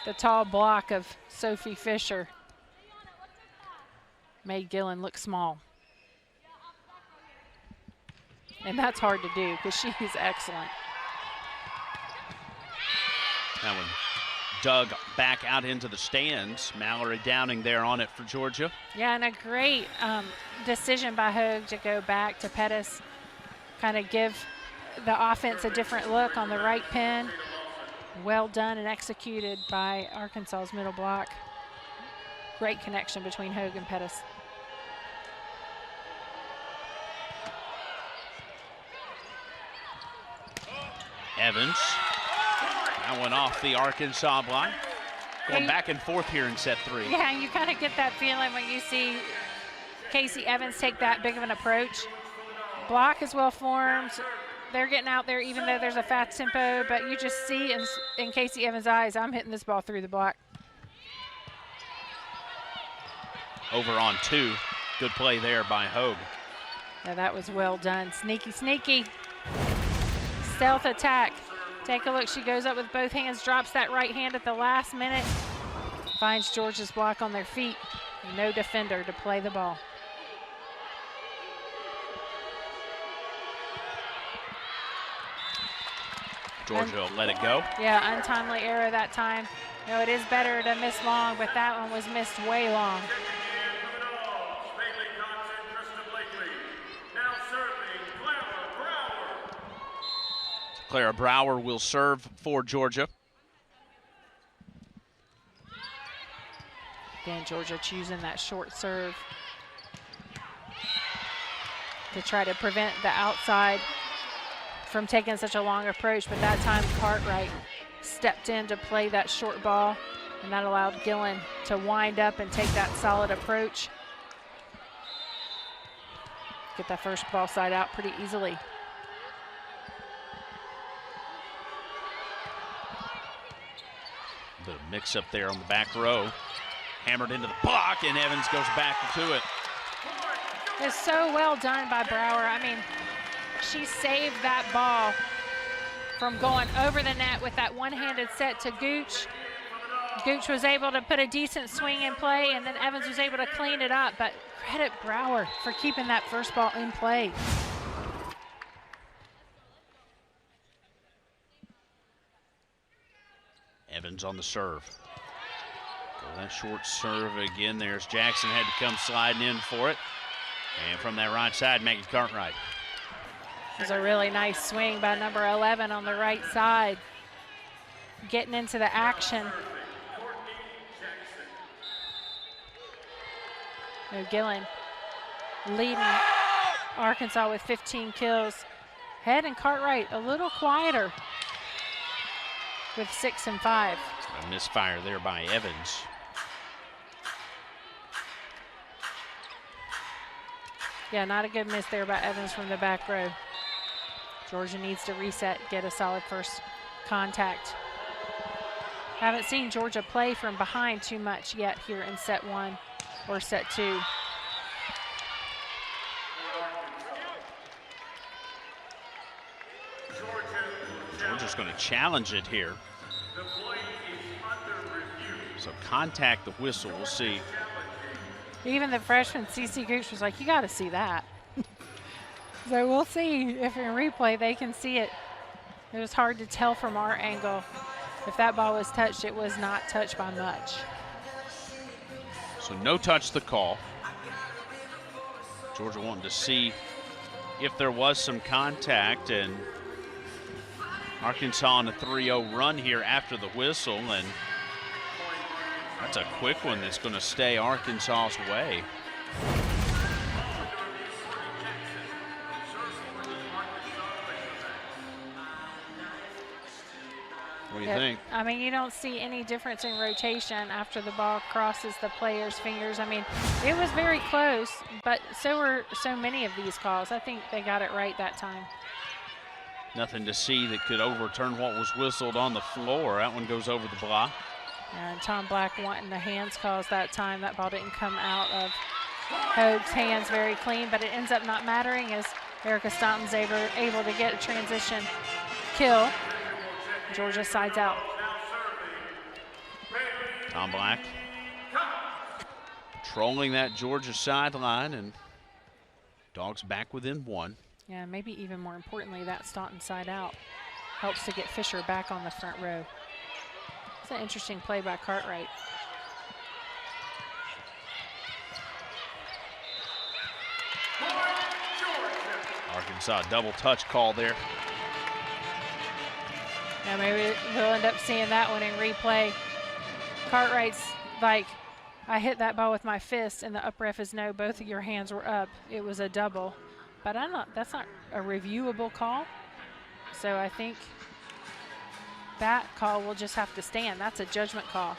the tall block of Sophie Fisher made Gillen look small. And that's hard to do because she's excellent. That one dug back out into the stands. Mallory Downing there on it for Georgia. Yeah, and a great decision by Hogue to go back to Pettis, kind of give the offense a different look on the right pin. Well done and executed by Arkansas's middle block. Great connection between Hogue and Pettis. Evans. That one off the Arkansas block. Going back and forth here in set 3. Yeah, you kind of get that feeling when you see Casey Evans take that big of an approach. Block is well formed. They're getting out there even though there's a fast tempo, but you just see in Casey Evans' eyes, I'm hitting this ball through the block. Over on 2. Good play there by Hogue. Yeah, that was well done. Sneaky, sneaky. Stealth attack. Take a look. She goes up with both hands, drops that right hand at the last minute. Finds Georgia's block on their feet. No defender to play the ball. Georgia will let it go. Yeah, untimely error that time. No, it is better to miss long, but that one was missed way long. Clara Brower will serve for Georgia. Again, Georgia choosing that short serve to try to prevent the outside from taking such a long approach, but that time Cartwright stepped in to play that short ball, and that allowed Gillen to wind up and take that solid approach. Get that first ball side out pretty easily. Bit of mix up there on the back row. Hammered into the block, and Evans goes back to it. It's so well done by Brower. I mean, she saved that ball from going over the net with that one-handed set to Gooch. Gooch was able to put a decent swing in play, and then Evans was able to clean it up, but credit Brower for keeping that first ball in play. Evans on the serve. Well, that short serve again. There's Jackson, had to come sliding in for it. And from that right side, Maggie Cartwright. It was a really nice swing by number 11 on the right side. Getting into the action. Gillen leading Arkansas with 15 kills. Head and Cartwright a little quieter with 6 and 5. A misfire there by Evans. Yeah, not a good miss there by Evans from the back row. Georgia needs to reset, get a solid first contact. Haven't seen Georgia play from behind too much yet here in set 1 or set 2. Georgia's going to challenge it here. So contact the whistle, we'll see. Even the freshman, CC Gooch, was like, you got to see that. So we'll see if in replay they can see it. It was hard to tell from our angle. If that ball was touched, it was not touched by much. So no touch the call. Georgia wanting to see if there was some contact, and Arkansas on a 3-0 run here after the whistle, and that's a quick one that's going to stay Arkansas's way. What do you think? I mean, you don't see any difference in rotation after the ball crosses the player's fingers. I mean, it was very close, but so were so many of these calls. I think they got it right that time. Nothing to see that could overturn what was whistled on the floor. That one goes over the block. And Tom Black wanting the hands calls that time. That ball didn't come out of Hogue's hands very clean, but it ends up not mattering as Erica Staunton's able to get a transition kill. Georgia sides out. Tom Black trolling that Georgia sideline, and Dogs back within 1. Yeah, maybe even more importantly, that Staunton side out helps to get Fisher back on the front row. It's an interesting play by Cartwright. Arkansas double touch call there. Yeah, maybe we'll end up seeing that one in replay. Cartwright's like, I hit that ball with my fist, and the up ref is no, both of your hands were up. It was a double. But that's not a reviewable call. So I think that call will just have to stand. That's a judgment call.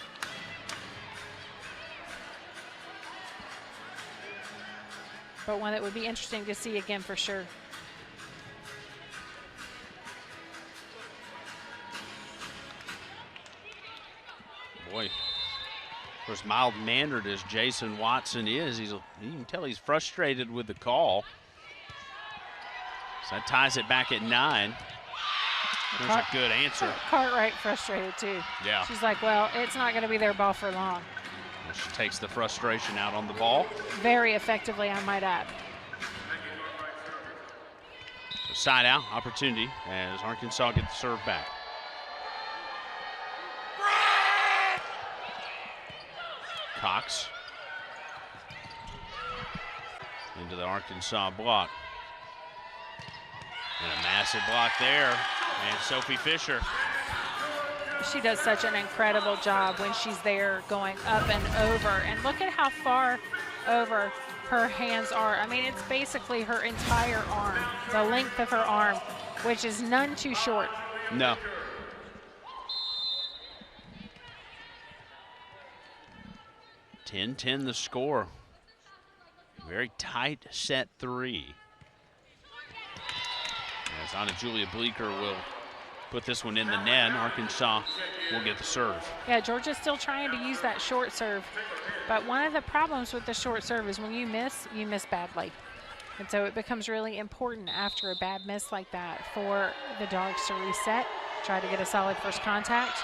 but one that would be interesting to see again for sure. Boy, of course, mild-mannered as Jason Watson is, you can tell he's frustrated with the call. So that ties it back at 9. There's a good answer. Cartwright frustrated too. Yeah. She's like, well, it's not going to be their ball for long. Well, she takes the frustration out on the ball. Very effectively, I might add. So side out opportunity as Arkansas gets the serve back. Cox into the Arkansas block. And a massive block there. And Sophie Fisher. She does such an incredible job when she's there going up and over. And look at how far over her hands are. I mean, it's basically her entire arm, the length of her arm, which is none too short. No. (10-10) the score. Very tight set 3. As Anna Julia Bleeker will put this one in the net. Arkansas will get the serve. Yeah, Georgia's still trying to use that short serve. But one of the problems with the short serve is when you miss badly. And so it becomes really important after a bad miss like that for the Dogs to reset, try to get a solid first contact,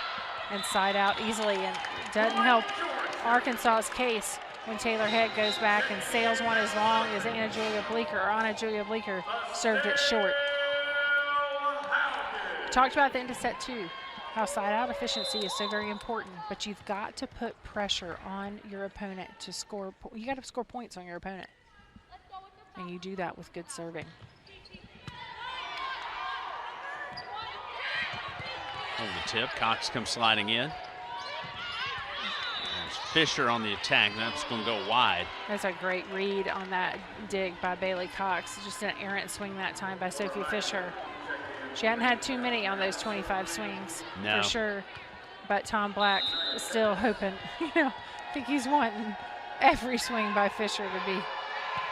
and side out easily. And it doesn't help Arkansas's case when Taylor Head goes back and sails one as long as Anna Julia Bleeker served it short. Talked about the end of set 2, how side-out efficiency is so very important, but you've got to put pressure on your opponent to score. You got to score points on your opponent, and you do that with good serving. On the tip, Cox comes sliding in. There's Fisher on the attack. That's going to go wide. That's a great read on that dig by Bailey Cox. Just an errant swing that time by Sophie Fisher. She hadn't had too many on those 25 swings, for sure. But Tom Black is still hoping, I think he's wanting every swing by Fisher to be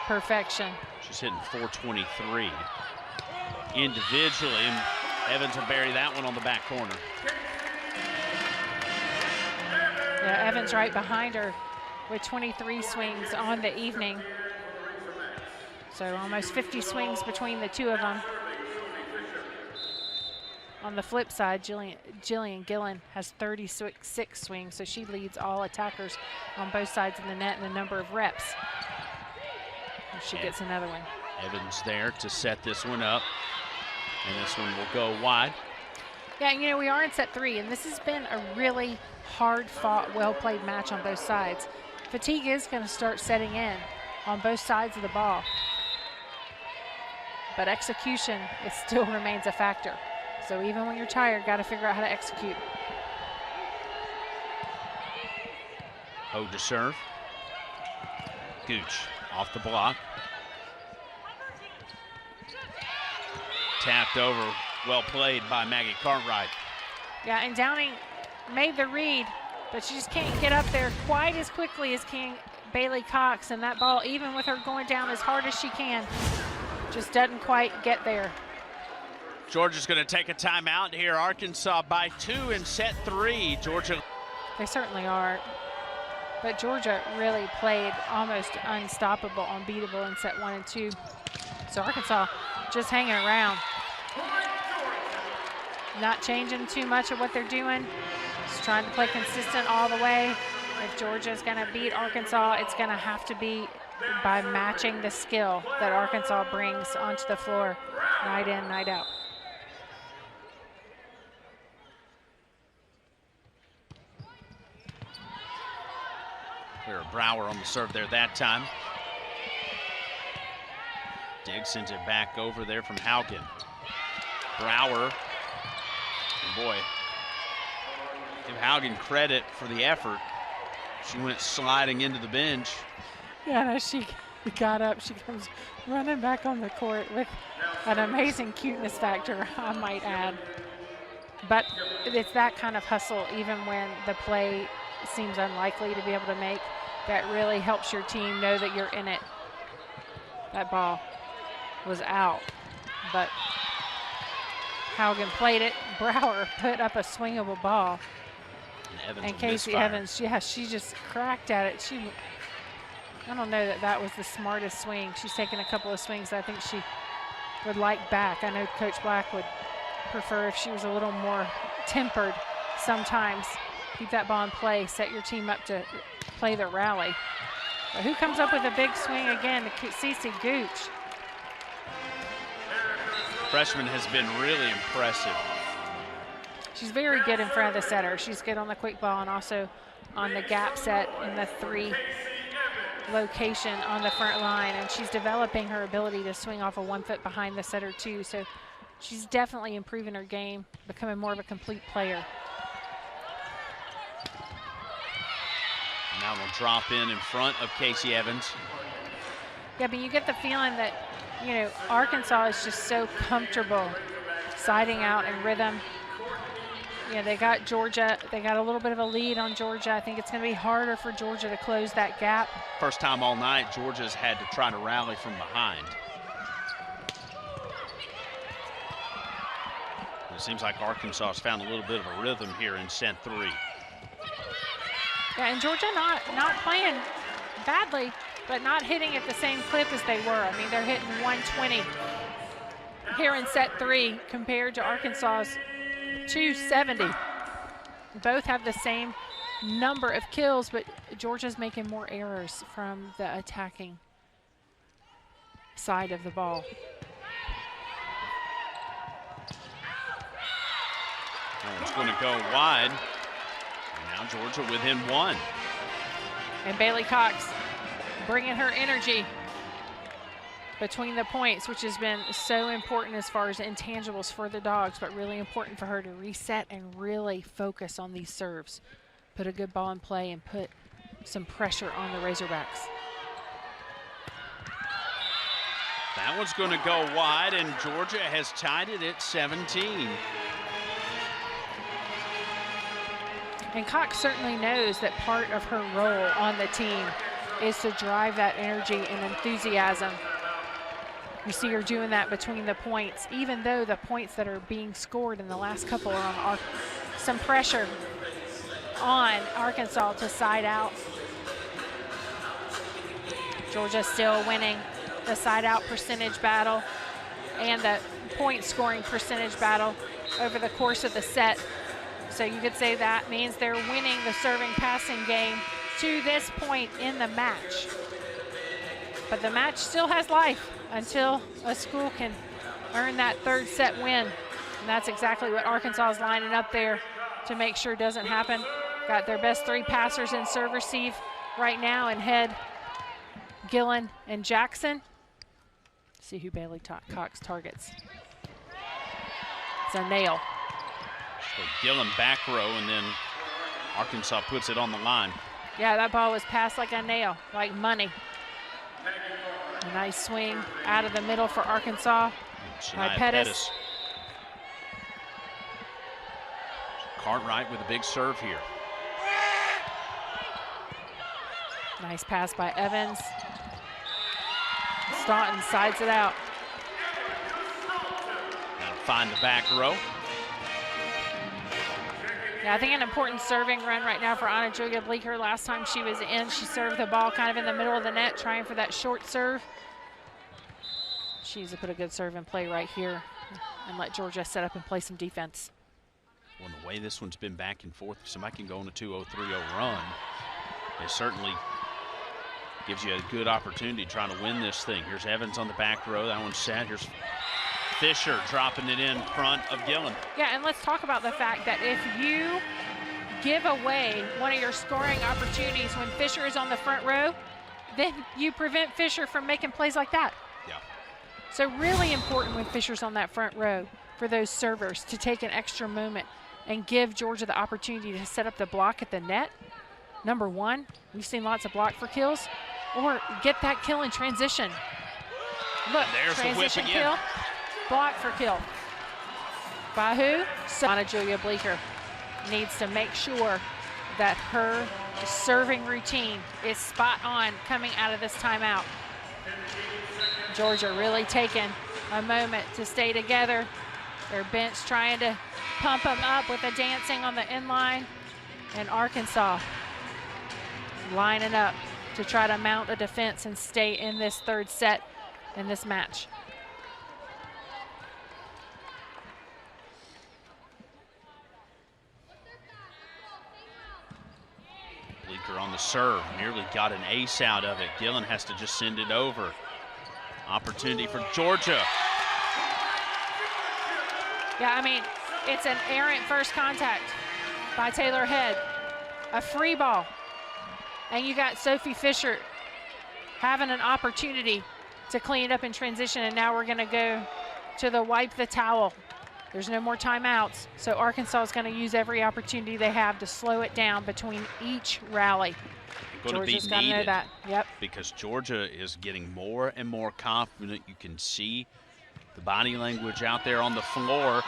perfection. She's hitting 423 individually, and Evans will bury that one on the back corner. Yeah, Evans right behind her with 23 swings on the evening. So almost 50 swings between the two of them. On the flip side, Jillian Gillen has 36 swings, so she leads all attackers on both sides of the net in the number of reps. And she gets another one. Evans there to set this one up, and this one will go wide. Yeah, we are in set 3, and this has been a really hard-fought, well-played match on both sides. Fatigue is going to start setting in on both sides of the ball, but execution, it still remains a factor. So even when you're tired, got to figure out how to execute. Hode to serve. Gooch off the block. Tapped over, well played by Maggie Cartwright. Yeah, and Downing made the read, but she just can't get up there quite as quickly as can Bailey Cox. And that ball, even with her going down as hard as she can, just doesn't quite get there. Georgia's going to take a timeout here. Arkansas by 2 in set 3. Georgia. They certainly are. But Georgia really played almost unstoppable, unbeatable in set 1 and 2. So Arkansas just hanging around. Not changing too much of what they're doing. Just trying to play consistent all the way. If Georgia's going to beat Arkansas, it's going to have to be by matching the skill that Arkansas brings onto the floor night in, night out. Brower on the serve there that time. Diggs sends it back over there from Haugen. Brower, and boy, give Haugen credit for the effort. She went sliding into the bench. Yeah, as she got up, she comes running back on the court with an amazing cuteness factor, I might add. But it's that kind of hustle, even when the play seems unlikely to be able to make, that really helps your team know that you're in it. That ball was out, but Haugen played it. Brower put up a swingable ball. And Casey Evans, yeah, she just cracked at it. I don't know that was the smartest swing. She's taken a couple of swings that I think she would like back. I know Coach Black would prefer if she was a little more tempered sometimes. Keep that ball in play, set your team up to play the rally. But who comes up with a big swing again? Cece Gooch. Freshman has been really impressive. She's very good in front of the setter. She's good on the quick ball and also on the gap set in the 3 location on the front line. And she's developing her ability to swing off a 1 foot behind the setter too. So she's definitely improving her game, becoming more of a complete player. Now we'll drop in front of Casey Evans. Yeah, but you get the feeling that, you know, Arkansas is just so comfortable siding out in rhythm. Yeah, they got Georgia. They got a little bit of a lead on Georgia. I think it's going to be harder for Georgia to close that gap. First time all night, Georgia's had to try to rally from behind. It seems like Arkansas has found a little bit of a rhythm here in set 3. Yeah, and Georgia not playing badly, but not hitting at the same clip as they were. I mean, they're hitting 120 here in set 3 compared to Arkansas's 270. Both have the same number of kills, but Georgia's making more errors from the attacking side of the ball. That one's going to go wide. And now Georgia within 1. And Bailey Cox bringing her energy between the points, which has been so important as far as intangibles for the Dogs, but really important for her to reset and really focus on these serves. Put a good ball in play and put some pressure on the Razorbacks. That one's going to go wide, and Georgia has tied it at 17. And Cox certainly knows that part of her role on the team is to drive that energy and enthusiasm. You see her doing that between the points, even though the points that are being scored in the last couple are on some pressure on Arkansas to side out. Georgia still winning the side out percentage battle and the point scoring percentage battle over the course of the set. So you could say that means they're winning the serving passing game to this point in the match. But the match still has life until a school can earn that 3rd set win. And that's exactly what Arkansas is lining up there to make sure doesn't happen. Got their best 3 passers in serve receive right now in Head, Gillen, and Jackson. See who Bailey Cox targets. It's a nail. So Gillen back row, and then Arkansas puts it on the line. Yeah, that ball was passed like a nail, like money. A nice swing out of the middle for Arkansas by Pettis. Cartwright with a big serve here. Nice pass by Evans. Staunton sides it out. That'll find the back row. Yeah, I think an important serving run right now for Anna Julia Bleeker. Last time she was in, she served the ball kind of in the middle of the net, trying for that short serve. She needs to put a good serve in play right here and let Georgia set up and play some defense. Well, the way this one's been back and forth, if somebody can go on a 2-0, 3-0 run, it certainly gives you a good opportunity trying to win this thing. Here's Evans on the back row. That one's set. Here's Fisher dropping it in front of Gillen. Yeah, and let's talk about the fact that if you give away one of your scoring opportunities when Fisher is on the front row, then you prevent Fisher from making plays like that. Yeah. So really important when Fisher's on that front row for those servers to take an extra moment and give Georgia the opportunity to set up the block at the net. Number 1, we've seen lots of block for kills, or get that kill in transition. Look, there's transition the whip again. Kill. Block for kill. By who? Anna Julia Bleeker needs to make sure that her serving routine is spot on coming out of this timeout. Georgia really taking a moment to stay together. Their bench trying to pump them up with the dancing on the end line. And Arkansas lining up to try to mount a defense and stay in this third set in this match. Bleeker on the serve, nearly got an ace out of it. Gillen has to just send it over. Opportunity for Georgia. Yeah, I mean, it's an errant first contact by Taylor Head. A free ball. And you got Sophie Fisher having an opportunity to clean it up in transition, and now we're gonna go to the wipe the towel. There's no more timeouts, so Arkansas is gonna use every opportunity they have to slow it down between each rally. Georgia's gotta know that, yep. Because Georgia is getting more and more confident. You can see the body language out there on the floor.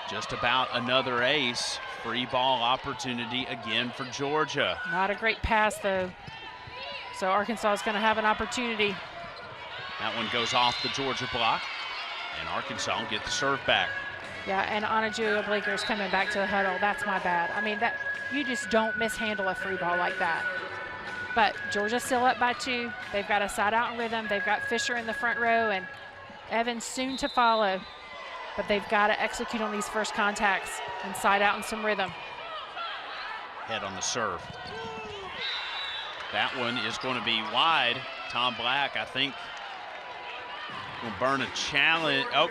Just about another ace. Free ball opportunity again for Georgia. Not a great pass though. So Arkansas is gonna have an opportunity. That one goes off the Georgia block, and Arkansas will get the serve back. Yeah, and Anna Julia Bleeker's coming back to the huddle. That's my bad. I mean, that you just don't mishandle a free ball like that. But Georgia's still up by 2. They've got a side out in rhythm. They've got Fisher in the front row and Evans soon to follow. But they've got to execute on these first contacts and side out in some rhythm. Head on the serve. That one is going to be wide. Tom Black, I think, will burn a challenge. Oh,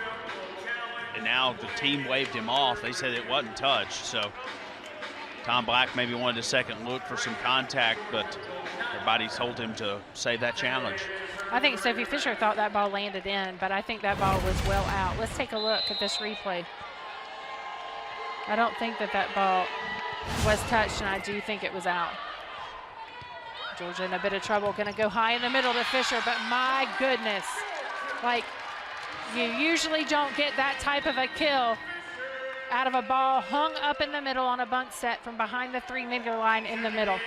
and now the team waved him off. They said it wasn't touched, so Tom Black maybe wanted a second look for some contact, but everybody told him to save that challenge. I think Sophie Fisher thought that ball landed in, but I think that ball was well out. Let's take a look at this replay. I don't think that that ball was touched, and I do think it was out. Georgia in a bit of trouble, gonna go high in the middle to Fisher, but my goodness, like, you usually don't get that type of a kill out of a ball hung up in the middle on a bunt set from behind the 3-meter line in the middle.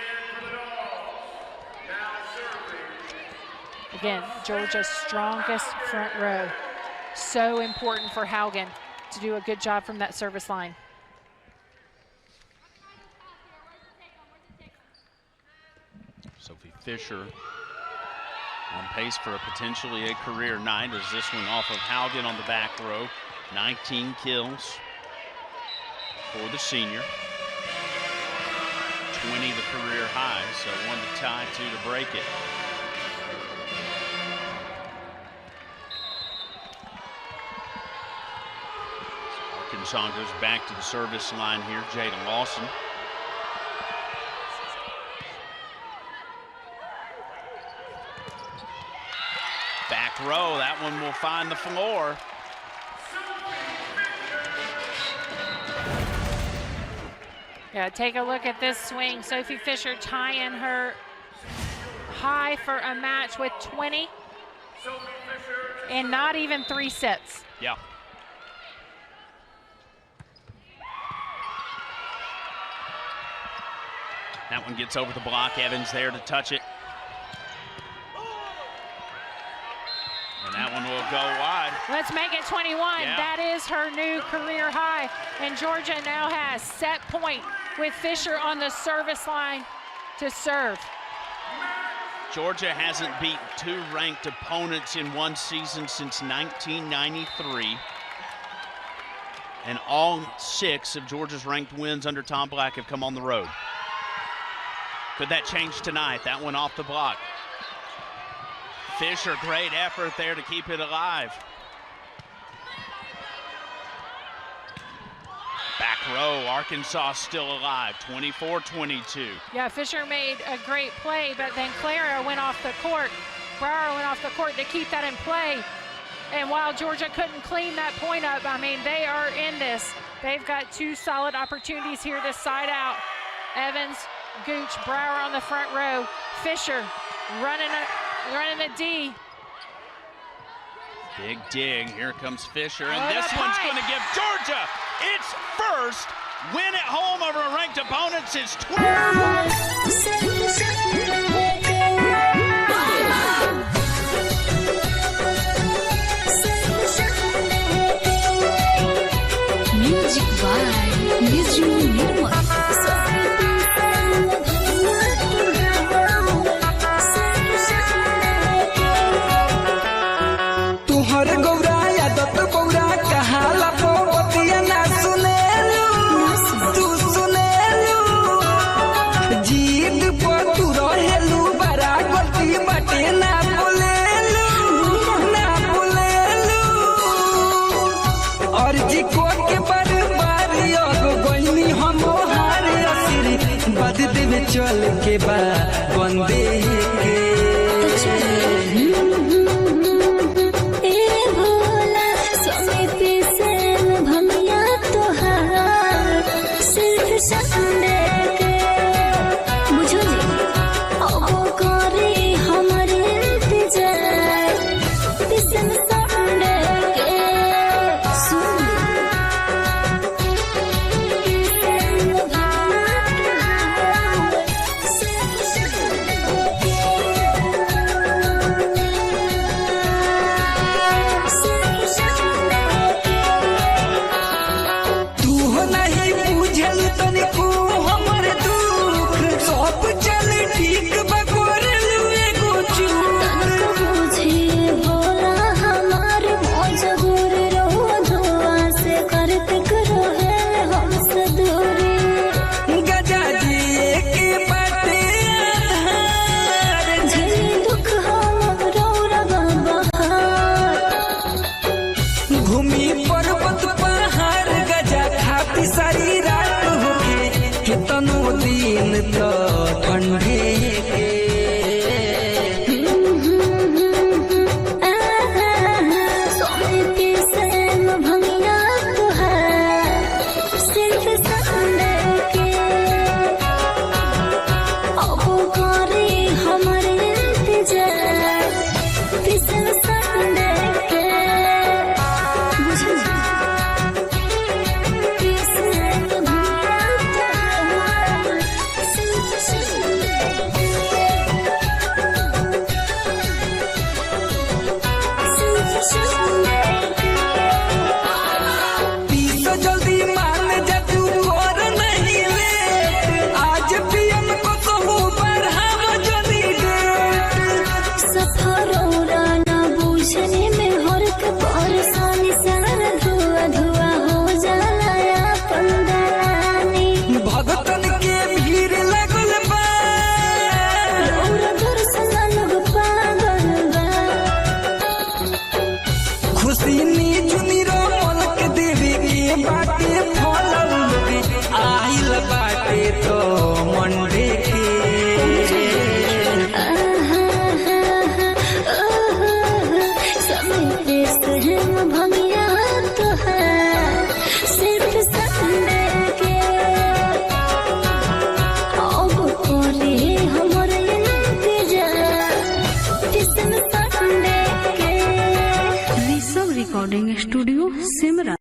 Again, Georgia's strongest front row. So important for Haugen to do a good job from that service line. Sophie Fisher on pace for a potentially a career night as this one off of Haugen on the back row. 19 kills for the senior. 20 the career high, so 1 to tie, 2 to break it. Arkansas goes back to the service line here. Jada Lawson. Back row, that one will find the floor. Yeah, take a look at this swing. Sophie Fisher tying her high for a match with 20 in not even 3 sets. Yeah. That one gets over the block. Evans there to touch it. And that one will go wide. Let's make it 21. Yeah. That is her new career high. And Georgia now has set point with Fisher on the service line to serve. Georgia hasn't beat 2 ranked opponents in one season since 1993. And all 6 of Georgia's ranked wins under Tom Black have come on the road. Could that change tonight? That one off the block. Fisher, great effort there to keep it alive. Back row, Arkansas still alive, 24-22. Yeah, Fisher made a great play, but then Clara went off the court. Brower went off the court to keep that in play. And while Georgia couldn't clean that point up, I mean, they are in this. They've got 2 solid opportunities here this side out. Evans, Gooch, Brower on the front row. Fisher running a D. Big dig, here comes Fisher, and this one's going to give Georgia its first win at home over a ranked opponent since 20. चल